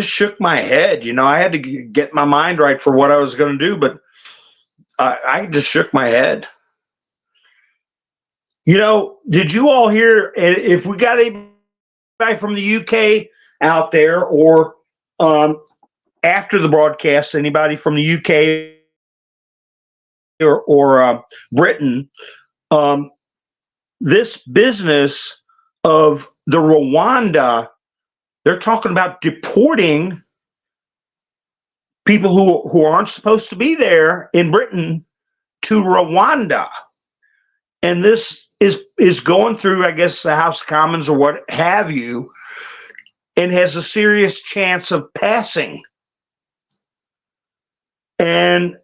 shook my head. I had to get my mind right for what I was going to do, but I just shook my head. Did you all hear? If we got anybody from the UK out there, or after the broadcast, anybody from the UK or Britain, this business of the Rwanda, they're talking about deporting people who aren't supposed to be there in Britain to Rwanda. And this is going through, I guess, the House of Commons or what have you, and has a serious chance of passing. And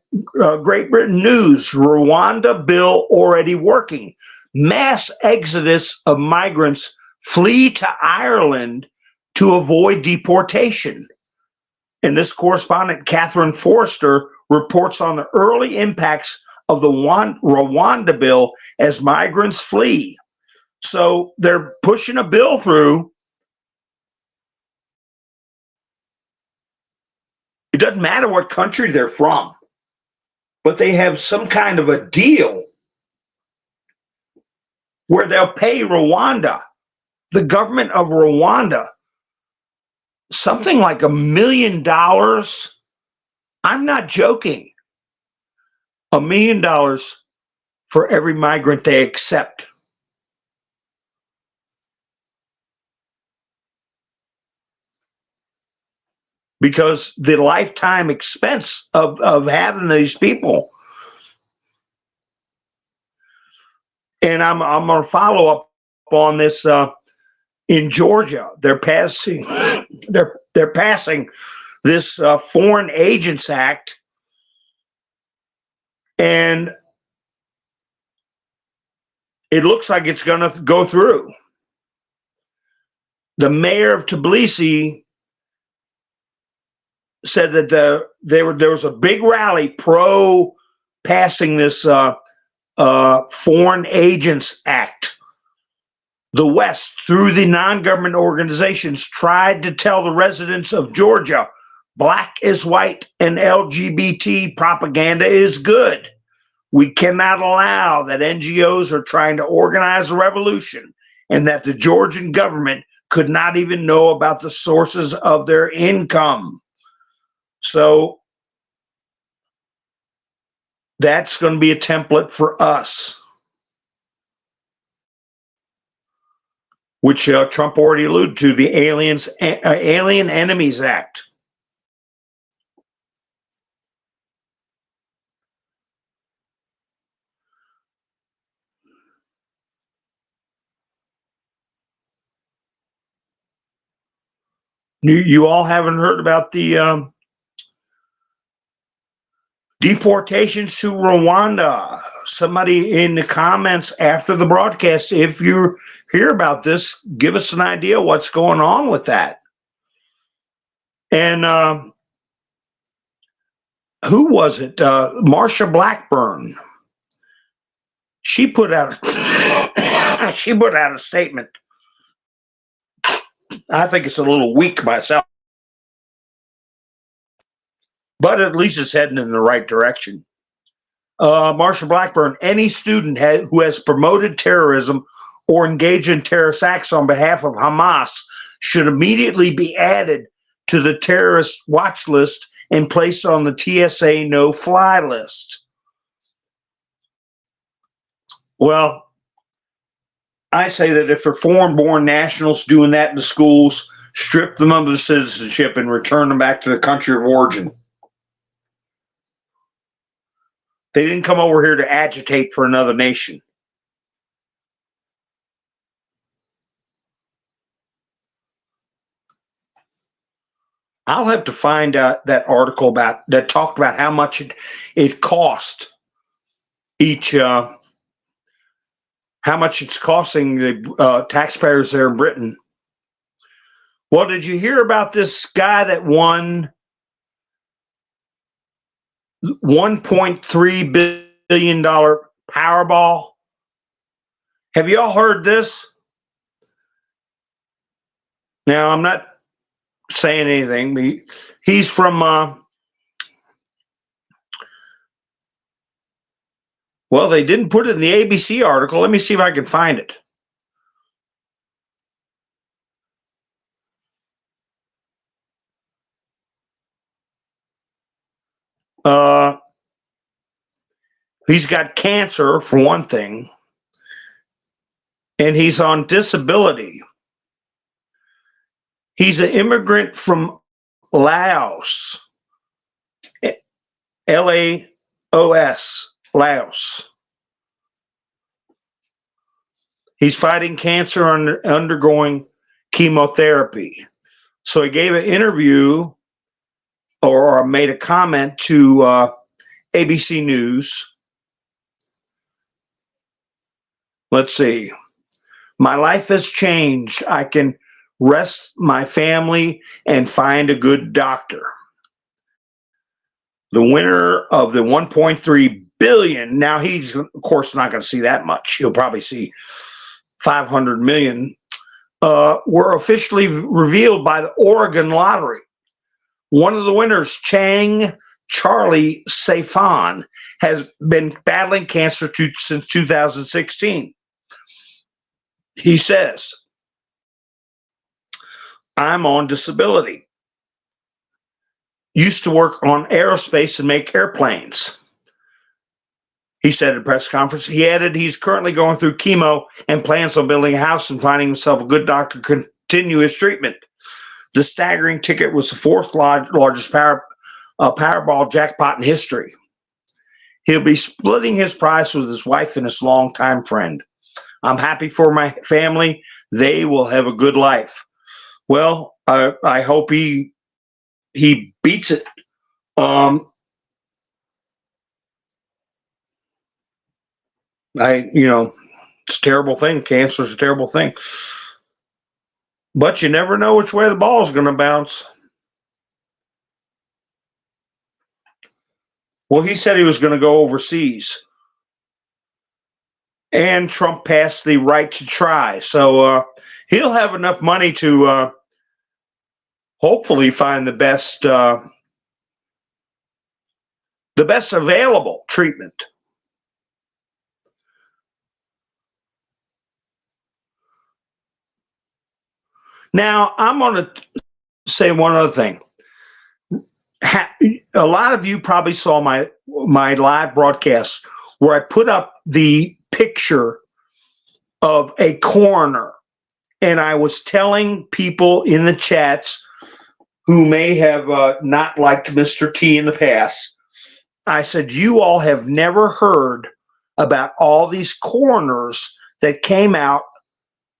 Great Britain news, Rwanda bill already working. Mass exodus of migrants flee to Ireland to avoid deportation. And this correspondent, Catherine Forster, reports on the early impacts of the Rwanda bill as migrants flee. So they're pushing a bill through. It doesn't matter what country they're from, but they have some kind of a deal where they'll pay Rwanda, the government of Rwanda, something like $1 million. I'm not joking. $1 million for every migrant they accept. Because the lifetime expense of having these people. And I'm going to follow up on this in Georgia. They're passing this Foreign Agents Act, and it looks like it's going to go through. The mayor of Tbilisi said that there was a big rally pro passing this Foreign Agents Act. The West, through the non-government organizations, tried to tell the residents of Georgia, black is white and LGBT propaganda is good. We cannot allow that NGOs are trying to organize a revolution and that the Georgian government could not even know about the sources of their income. So that's going to be a template for us, which Trump already alluded to, the Alien Enemies Act. You all haven't heard about the deportations to Rwanda. Somebody in the comments after the broadcast, if you hear about this, give us an idea what's going on with that. And who was it? Marsha Blackburn. She put out a statement. I think it's a little weak myself, but at least it's heading in the right direction. Marsha Blackburn, any student who has promoted terrorism or engaged in terrorist acts on behalf of Hamas should immediately be added to the terrorist watch list and placed on the TSA no-fly list. Well, I say that if they're foreign-born nationals doing that in the schools, strip them of their citizenship and return them back to the country of origin. They didn't come over here to agitate for another nation. I'll have to find out that article that talked about how much it cost each, how much it's costing the taxpayers there in Britain. Well, did you hear about this guy that won $1.3 billion Powerball? Have you all heard this? Now, I'm not saying anything. He's from, Well, they didn't put it in the ABC article. Let me see if I can find it. He's got cancer, for one thing, and he's on disability. He's an immigrant from Laos, Laos, Laos. He's fighting cancer and undergoing chemotherapy. So he gave an interview or made a comment to ABC News. Let's see. My life has changed. I can rest my family and find a good doctor. The winner of the 1.3 billion. Now he's of course not going to see that much. He'll probably see 500 million. Were officially revealed by the Oregon Lottery. One of the winners, Chang Charlie Saifan, has been battling cancer since 2016. He says, I'm on disability. Used to work on aerospace and make airplanes. He said at a press conference. He added he's currently going through chemo and plans on building a house and finding himself a good doctor to continue his treatment. The staggering ticket was the fourth largest Powerball jackpot in history. He'll be splitting his prize with his wife and his longtime friend. I'm happy for my family. They will have a good life. Well, I hope he beats it. It's a terrible thing. Cancer is a terrible thing. But you never know which way the ball is going to bounce. Well, he said he was going to go overseas. And Trump passed the right to try. So he'll have enough money to hopefully find the best available treatment. Now, I'm going to say one other thing. A lot of you probably saw my live broadcast where I put up the picture of a coroner, and I was telling people in the chats who may have not liked Mr. T in the past, I said, you all have never heard about all these coroners that came out,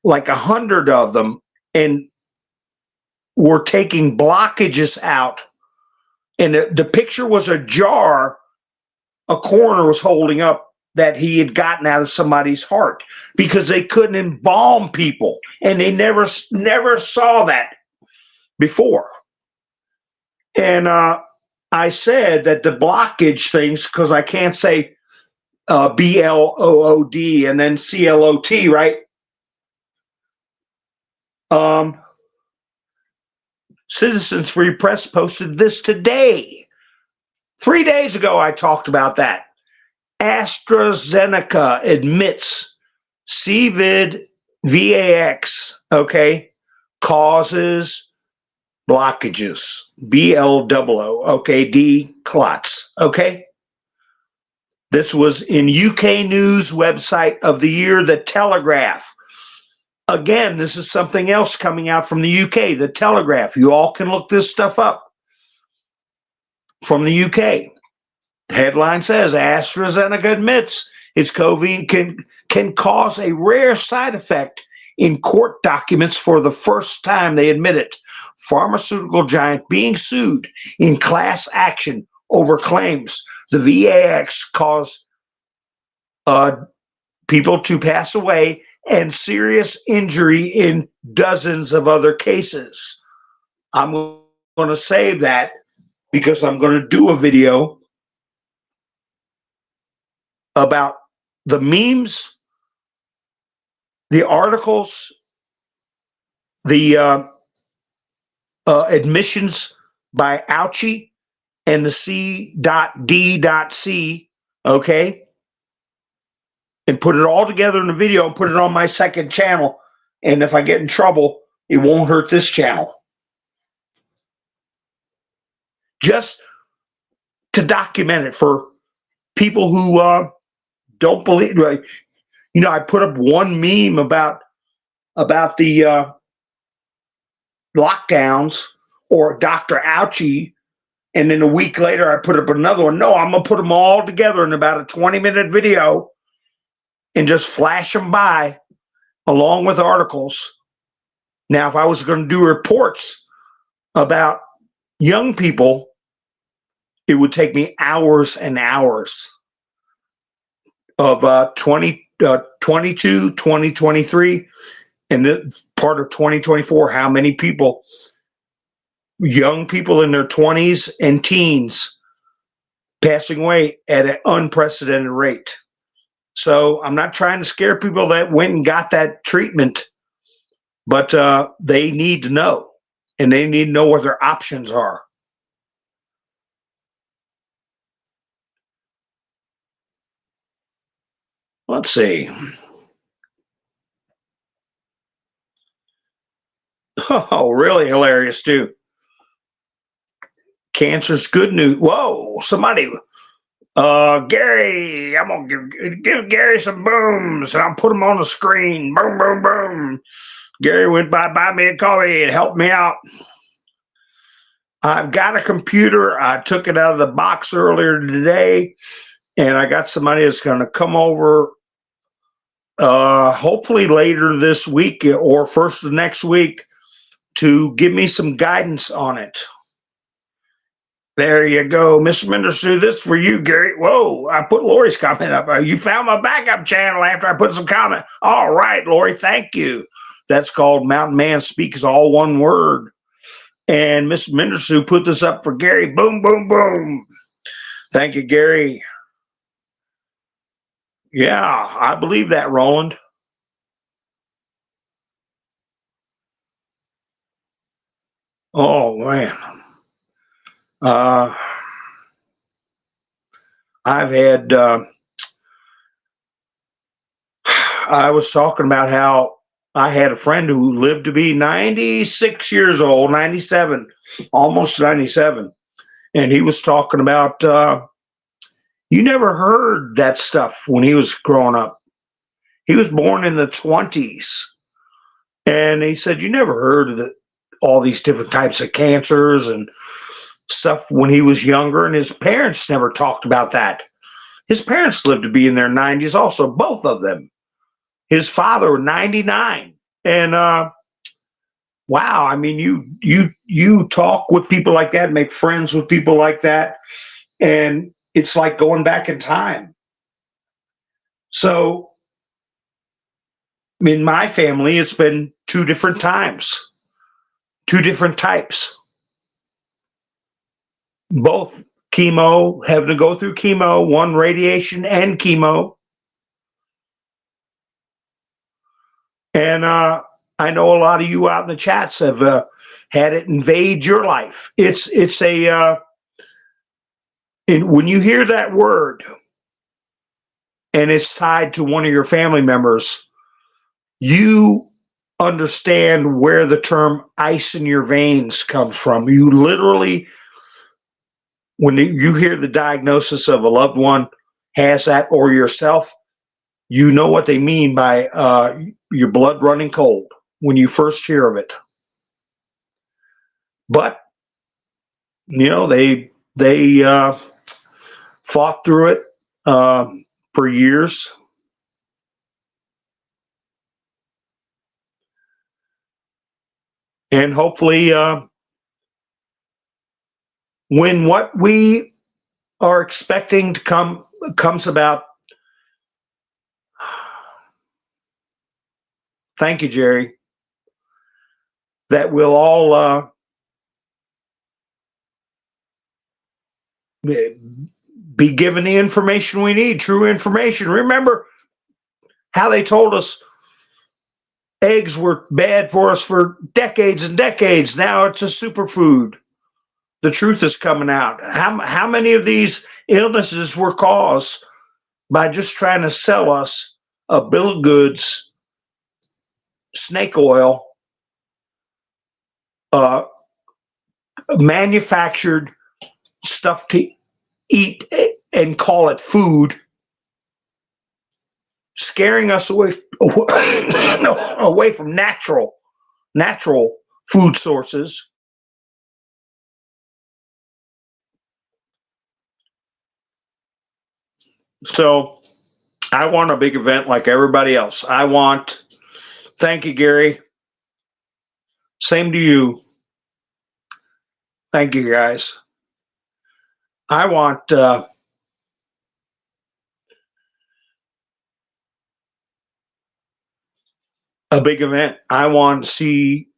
like 100 of them, and were taking blockages out. And the picture was a jar a coroner was holding up that he had gotten out of somebody's heart because they couldn't embalm people. And they never saw that before. And I said that the blockage things, because I can't say BLOOD and then CLOT, right? Citizens Free Press posted this today. 3 days ago, I talked about that. AstraZeneca admits CVID VAX, okay, causes blockages. BLOO, okay, D clots, okay? This was in UK news website of the year, The Telegraph. Again, this is something else coming out from the UK, The Telegraph. You all can look this stuff up from the UK. The headline says, AstraZeneca admits its COVID can cause a rare side effect in court documents for the first time. They admit it. Pharmaceutical giant being sued in class action over claims the VAX caused people to pass away and serious injury in dozens of other cases. I'm going to save that because I'm going to do a video about the memes, the articles, the admissions by Ouchie and the C.D.C, okay? and put it all together in a video and put it on my second channel. And if I get in trouble, it won't hurt this channel. Just to document it for people who don't believe. You know, I put up one meme about the lockdowns or Dr. Ouchie, and then a week later I put up another one. No, I'm gonna put them all together in about a 20-minute video and just flash them by along with articles. Now, if I was going to do reports about young people, it would take me hours and hours of 2022, 2023, and the part of 2024, how many people, young people in their 20s and teens, passing away at an unprecedented rate. So I'm not trying to scare people that went and got that treatment, but they need to know, and they need to know what their options are. Let's see. Oh, really hilarious too. Cancer's good news. Whoa, somebody. Gary, I'm gonna give Gary some booms, and I'll put them on the screen. Boom, boom, boom. Gary went by me a coffee and helped me out. I've got a computer. I took it out of the box earlier today, and I got somebody that's going to come over hopefully later this week or first of next week to give me some guidance on it. There you go, Mr. Mendersu. This is for you, Gary. Whoa, I put Lori's comment up. You found my backup channel after I put some comment. All right, Lori, thank you. That's called Mountain Man Speaks All One Word. And Mr. Mendersu put this up for Gary. Boom, boom, boom. Thank you, Gary. Yeah, I believe that, Roland. Oh, man. I've had, I was talking about how I had a friend who lived to be 96 years old, 97, almost 97. And he was talking about, you never heard that stuff when he was growing up. He was born in the 20s. And he said, you never heard of all these different types of cancers and stuff when he was younger. And his parents never talked about that. His parents lived to be in their 90s also, both of them. His father, 99. And wow, I mean, you talk with people like that, make friends with people like that, and it's like going back in time. So in my family, it's been two different times, two different types. Both chemo, having to go through chemo, one radiation and chemo. And I know a lot of you out in the chats have had it invade your life. It's a when you hear that word and it's tied to one of your family members, you understand where the term ice in your veins comes from. You literally, when you hear the diagnosis of a loved one has that or yourself, you know what they mean by your blood running cold when you first hear of it. But, you know, they fought through it for years. And hopefully, when what we are expecting to comes about, thank you, Jerry, that we'll all be given the information we need, true information. Remember how they told us eggs were bad for us for decades and decades. Now it's a superfood. The truth is coming out. How many of these illnesses were caused by just trying to sell us a bill of goods, snake oil, manufactured stuff to eat and call it food, scaring us away from natural food sources. So I want a big event like everybody else. Thank you, Gary. Same to you. Thank you, guys. I want a big event. I want to see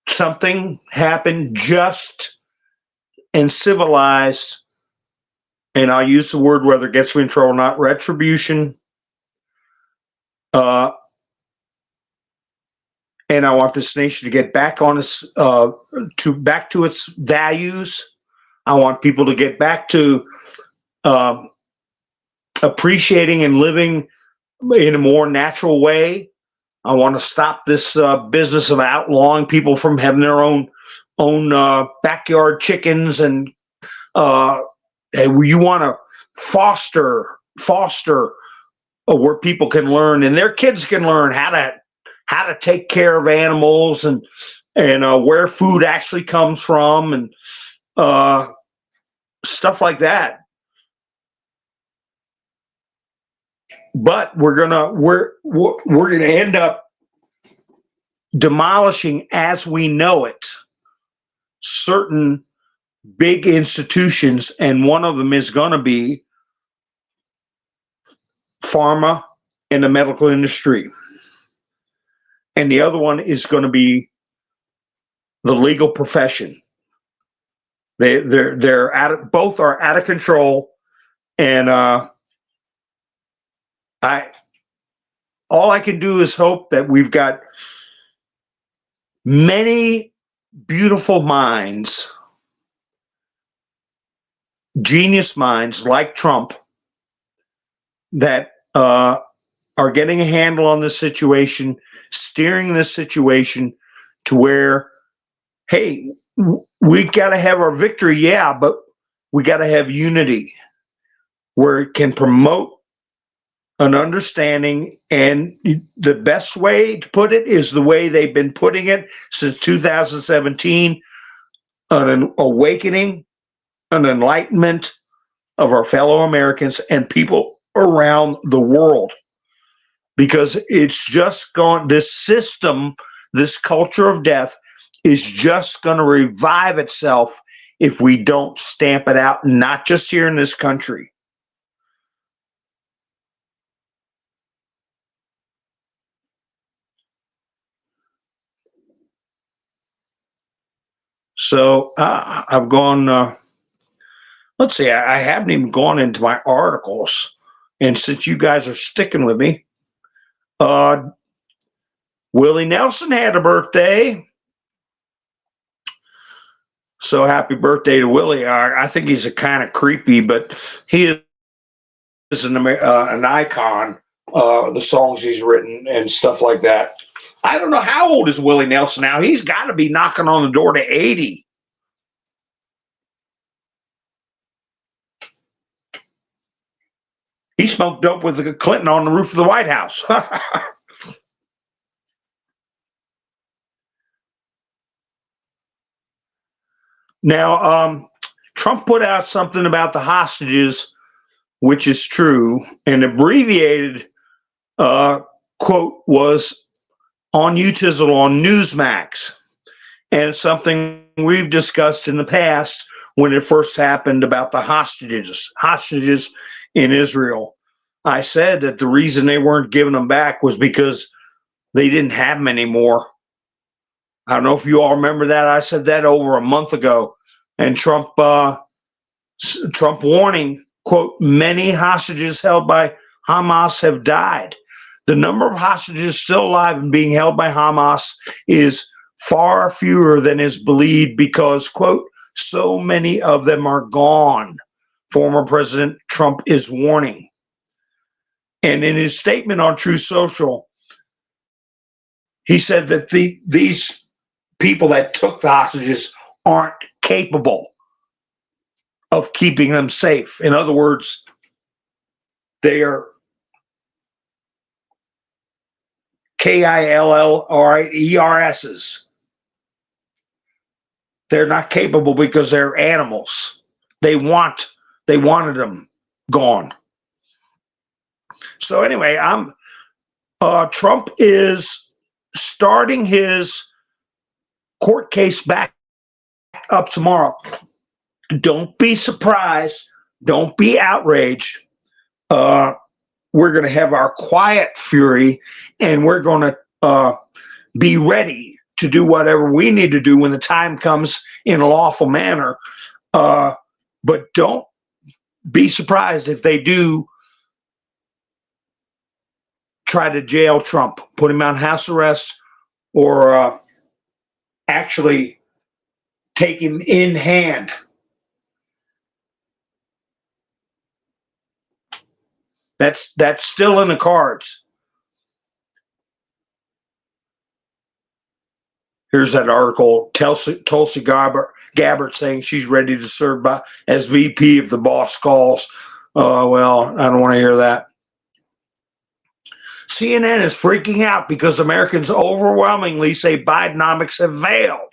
something happen just and civilized. And I'll use the word whether it gets me in trouble or not, retribution. And I want this nation to get back on its back to its values. I want people to get back to appreciating and living in a more natural way. I want to stop this business of outlawing people from having their own backyard chickens, and you want to foster where people can learn and their kids can learn how to take care of animals and where food actually comes from and stuff like that. But we're gonna end up demolishing, as we know it, certain big institutions, and one of them is going to be pharma and the medical industry, and the other one is going to be the legal profession. Both are out of control, and all I can do is hope that we've got many beautiful minds, genius minds like Trump, that are getting a handle on this situation, steering this situation to where, hey, we got to have our victory, yeah, but we got to have unity where it can promote an understanding. And the best way to put it is the way they've been putting it since 2017, an awakening, an enlightenment of our fellow Americans and people around the world. Because it's just going, this system, this culture of death is just going to revive itself if we don't stamp it out, not just here in this country. So I've gone, let's see, I haven't even gone into my articles. And since you guys are sticking with me, Willie Nelson had a birthday. So happy birthday to Willie. I think he's a kind of creepy, but he is an icon, the songs he's written and stuff like that. I don't know, how old is Willie Nelson now? He's got to be knocking on the door to 80. He smoked dope with Clinton on the roof of the White House. Now, Trump put out something about the hostages, which is true. An abbreviated quote was on Utizzle on Newsmax. And it's something we've discussed in the past when it first happened about the hostages in Israel. I said that the reason they weren't giving them back was because they didn't have them anymore. I don't know if you all remember that. I said that over a month ago. And Trump warning, quote, many hostages held by Hamas have died. The number of hostages still alive and being held by Hamas is far fewer than is believed because, quote, so many of them are gone, former President Trump is warning. And in his statement on True Social, he said that these people that took the hostages aren't capable of keeping them safe. In other words, they are KILLERS. They're not capable because they're animals. They wanted them gone. So anyway, Trump is starting his court case back up tomorrow. Don't be surprised. Don't be outraged. We're going to have our quiet fury, and we're going to be ready to do whatever we need to do when the time comes in a lawful manner. But don't be surprised if they do try to jail Trump, put him on house arrest, or actually take him in hand. That's still in the cards. Here's that article, Tulsi Gabbard saying she's ready to serve as VP if the boss calls. Well, I don't want to hear that. CNN is freaking out because Americans overwhelmingly say Bidenomics have failed.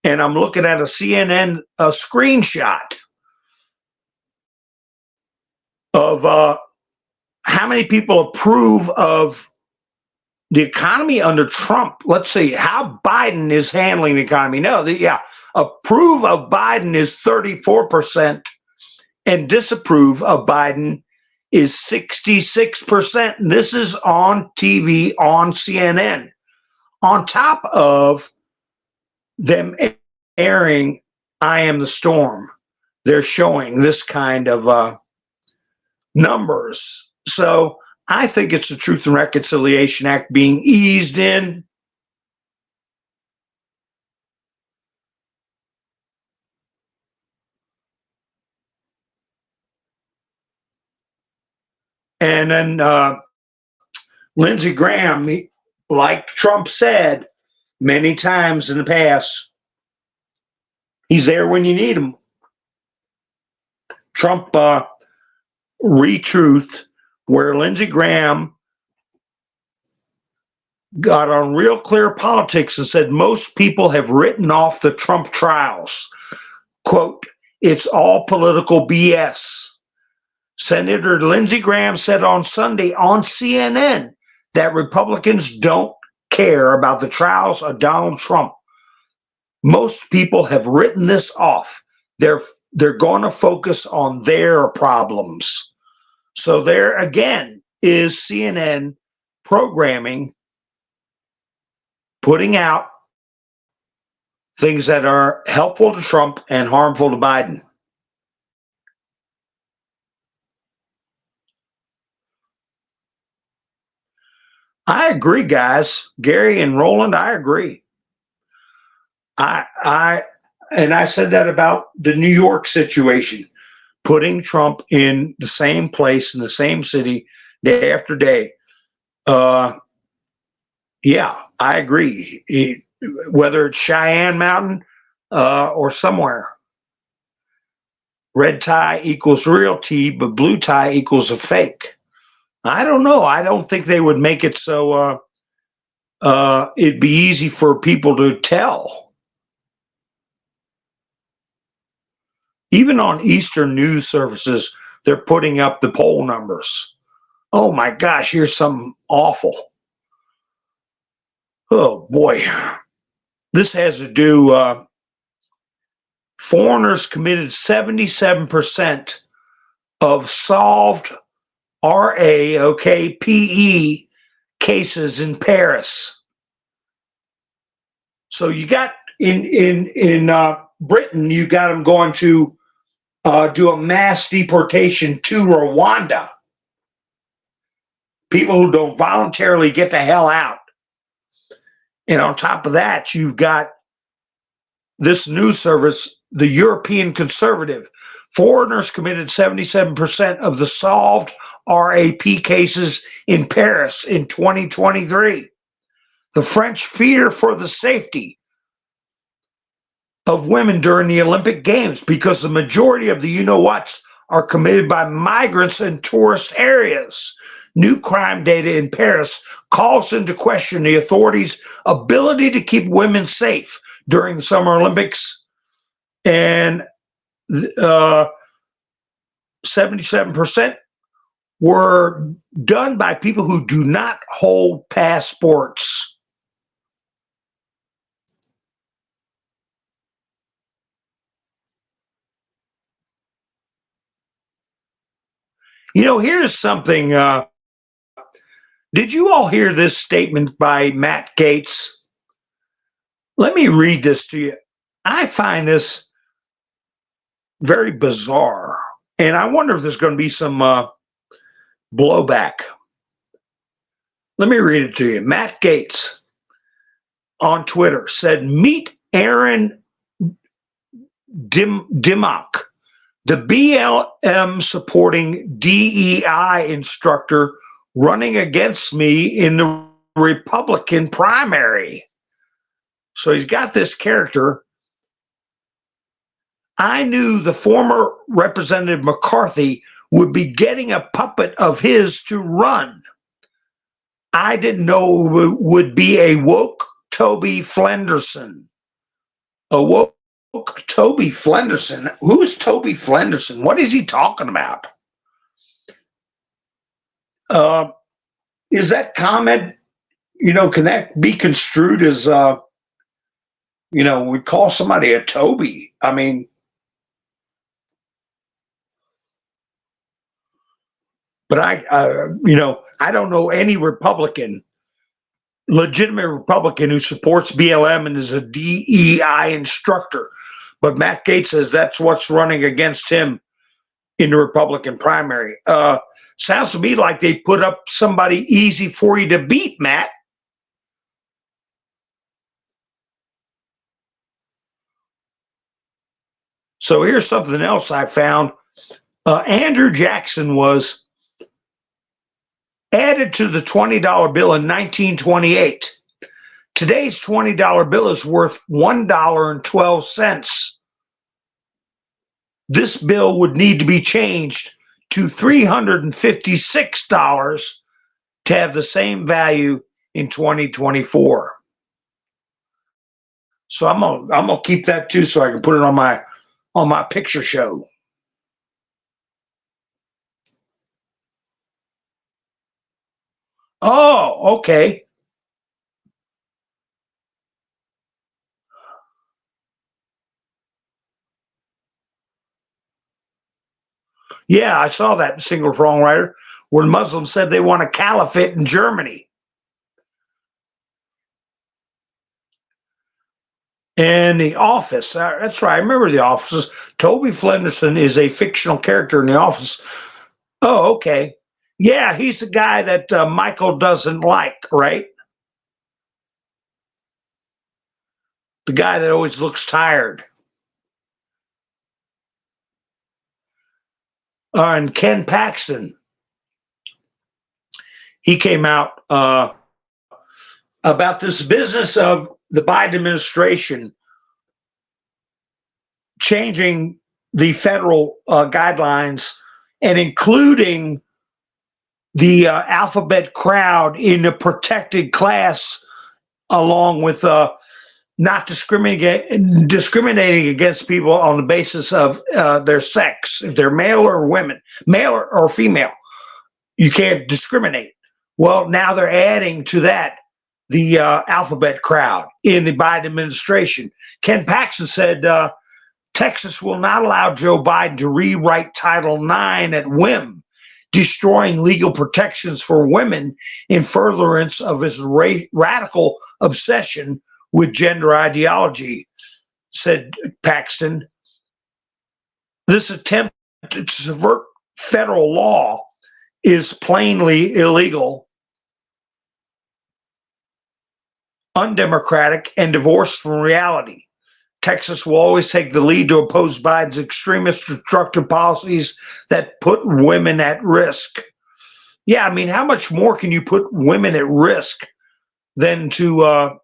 And I'm looking at a CNN screenshot of how many people approve of the economy under Trump. Let's see how Biden is handling the economy. No, approve of Biden is 34%, and disapprove of Biden is 66%. And this is on TV on CNN. On top of them airing I Am the Storm, they're showing this kind of numbers. So I think it's the Truth and Reconciliation Act being eased in. And then Lindsey Graham, like Trump said many times in the past, he's there when you need him. Trump re-truthed where Lindsey Graham got on Real Clear Politics and said most people have written off the Trump trials. Quote, it's all political BS. Senator Lindsey Graham said on Sunday on CNN that Republicans don't care about the trials of Donald Trump. Most people have written this off. They're going to focus on their problems. So there again is CNN programming, putting out things that are helpful to Trump and harmful to Biden. I agree, guys. Gary and Roland, I agree. I said that about the New York situation, putting Trump in the same place in the same city day after day. Yeah, I agree. Whether it's Cheyenne Mountain or somewhere, red tie equals real tea, but blue tie equals a fake. I don't know. I don't think they would make it so it'd be easy for people to tell. Even on Eastern news services, they're putting up the poll numbers. Oh my gosh, here's something awful. Oh boy. This has to do, foreigners committed 77% of solved RAKPE cases in Paris. So you got in Britain, you got them going to do a mass deportation to Rwanda. People who don't voluntarily get the hell out. And on top of that, you've got this news service, the European Conservative. Foreigners committed 77% of the solved RAP cases in Paris in 2023. The French fear for the safety of women during the Olympic Games because the majority of the you-know-whats are committed by migrants in tourist areas. New crime data in Paris calls into question the authorities' ability to keep women safe during the Summer Olympics, and 77% were done by people who do not hold passports. Here's something. Did you all hear this statement by Matt Gaetz? Let me read this to you. I find this very bizarre, and I wonder if there's going to be some blowback. Let me read it to you. Matt Gaetz on Twitter said, "Meet Aaron Dimmock, the BLM supporting DEI instructor running against me in the Republican primary." So he's got this character. "I knew the former Representative McCarthy would be getting a puppet of his to run. I didn't know it would be a woke Toby Flenderson." A woke Toby Flenderson? Who's Toby Flenderson? What is he talking about? Is that comment, can that be construed as, we call somebody a Toby? I mean, but I don't know any legitimate Republican who supports BLM and is a DEI instructor. But Matt Gaetz says that's what's running against him in the Republican primary. Sounds to me like they put up somebody easy for you to beat, Matt. So here's something else I found. Andrew Jackson was added to the $20 bill in 1928. Today's $20 bill is worth $1.12. This bill would need to be changed to $356 to have the same value in 2024. So I'm gonna keep that too, so I can put it on my picture show. Oh, okay. Yeah, I saw that single wrong writer where Muslims said they want a caliphate in Germany. And The Office, that's right, I remember The Office. Toby Flenderson is a fictional character in The Office. Oh, okay. Yeah, he's the guy that Michael doesn't like, right? The guy that always looks tired. And Ken Paxton, he came out about this business of the Biden administration changing the federal guidelines and including the alphabet crowd in a protected class, along with not discriminating against people on the basis of their sex, if they're male or women, male or female. You can't discriminate. Well, now they're adding to that the alphabet crowd in the Biden administration. Ken Paxton said Texas will not allow Joe Biden to rewrite Title IX at whim, destroying legal protections for women in furtherance of his radical obsession with gender ideology, said Paxton. This attempt to subvert federal law is plainly illegal, undemocratic, and divorced from reality. Texas will always take the lead to oppose Biden's extremist, destructive policies that put women at risk. Yeah, I mean, how much more can you put women at risk than to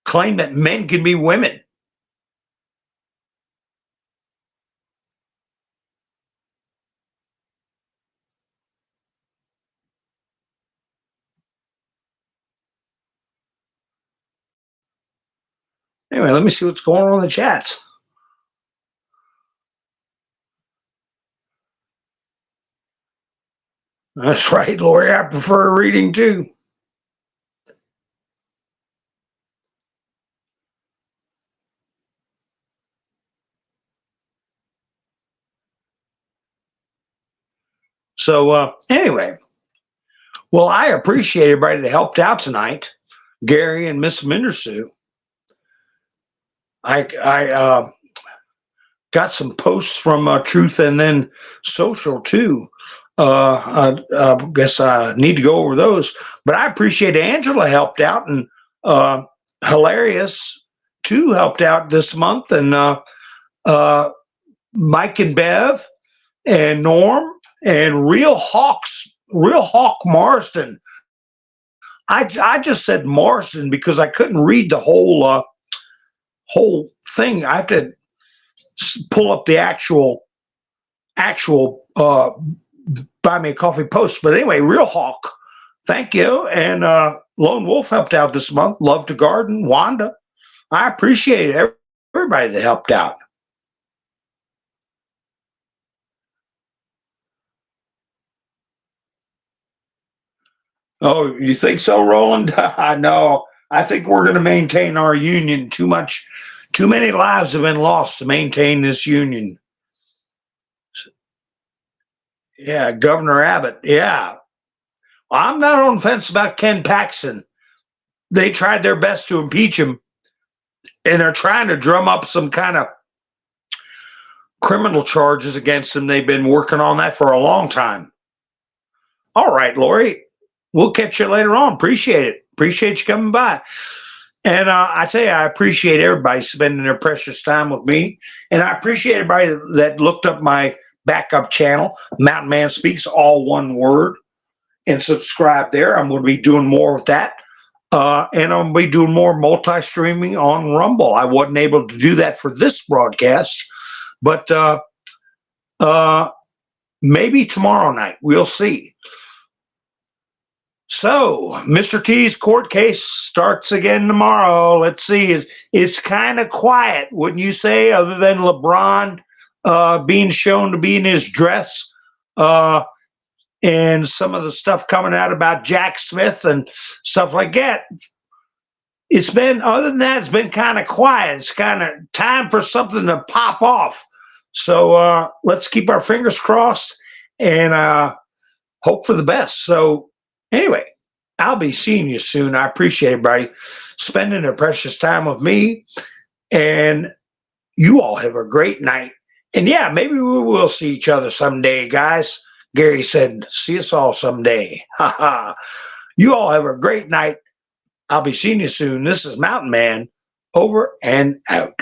claim that men can be women? Anyway, let me see what's going on in the chats. That's right, Lori. I prefer reading too. So anyway, well, I appreciate everybody that helped out tonight, Gary and Miss Mindersu. I got some posts from Truth and then Social too. I guess I need to go over those, but I appreciate Angela helped out, and Hilarious too helped out this month, and uh, Mike and Bev and Norm and Real Hawk Marsden. I just said Marsden because I couldn't read the whole thing. I have to pull up the actual buy me a coffee post. But anyway, Real Hawk, thank you. And Lone Wolf helped out this month. Love to Garden, Wanda. I appreciate everybody that helped out. Oh, you think so, Roland? No, I think we're going to maintain our union. Too many lives have been lost to maintain this union. Yeah, Governor Abbott. Yeah, I'm not on the fence about Ken Paxton. They tried their best to impeach him, and they're trying to drum up some kind of criminal charges against him. They've been working on that for a long time. All right, Lori, we'll catch you later on. Appreciate it. Appreciate you coming by. And I tell you, I appreciate everybody spending their precious time with me. And I appreciate everybody that looked up my backup channel, Mountain Man Speaks, all one word, and subscribe there. I'm going to be doing more of that. And I'm going to be doing more multi-streaming on Rumble. I wasn't able to do that for this broadcast, but maybe tomorrow night. We'll see. So, Mr. T's court case starts again tomorrow. Let's see. It's kind of quiet, wouldn't you say, other than LeBron being shown to be in his dress and some of the stuff coming out about Jack Smith and stuff like that. It's been, other than that, it's been kind of quiet. It's kind of time for something to pop off. So let's keep our fingers crossed and hope for the best. So anyway, I'll be seeing you soon. I appreciate everybody spending their precious time with me. And you all have a great night. And yeah, maybe we will see each other someday, guys. Gary said, see us all someday. Ha ha. You all have a great night. I'll be seeing you soon. This is Mountain Man, over and out.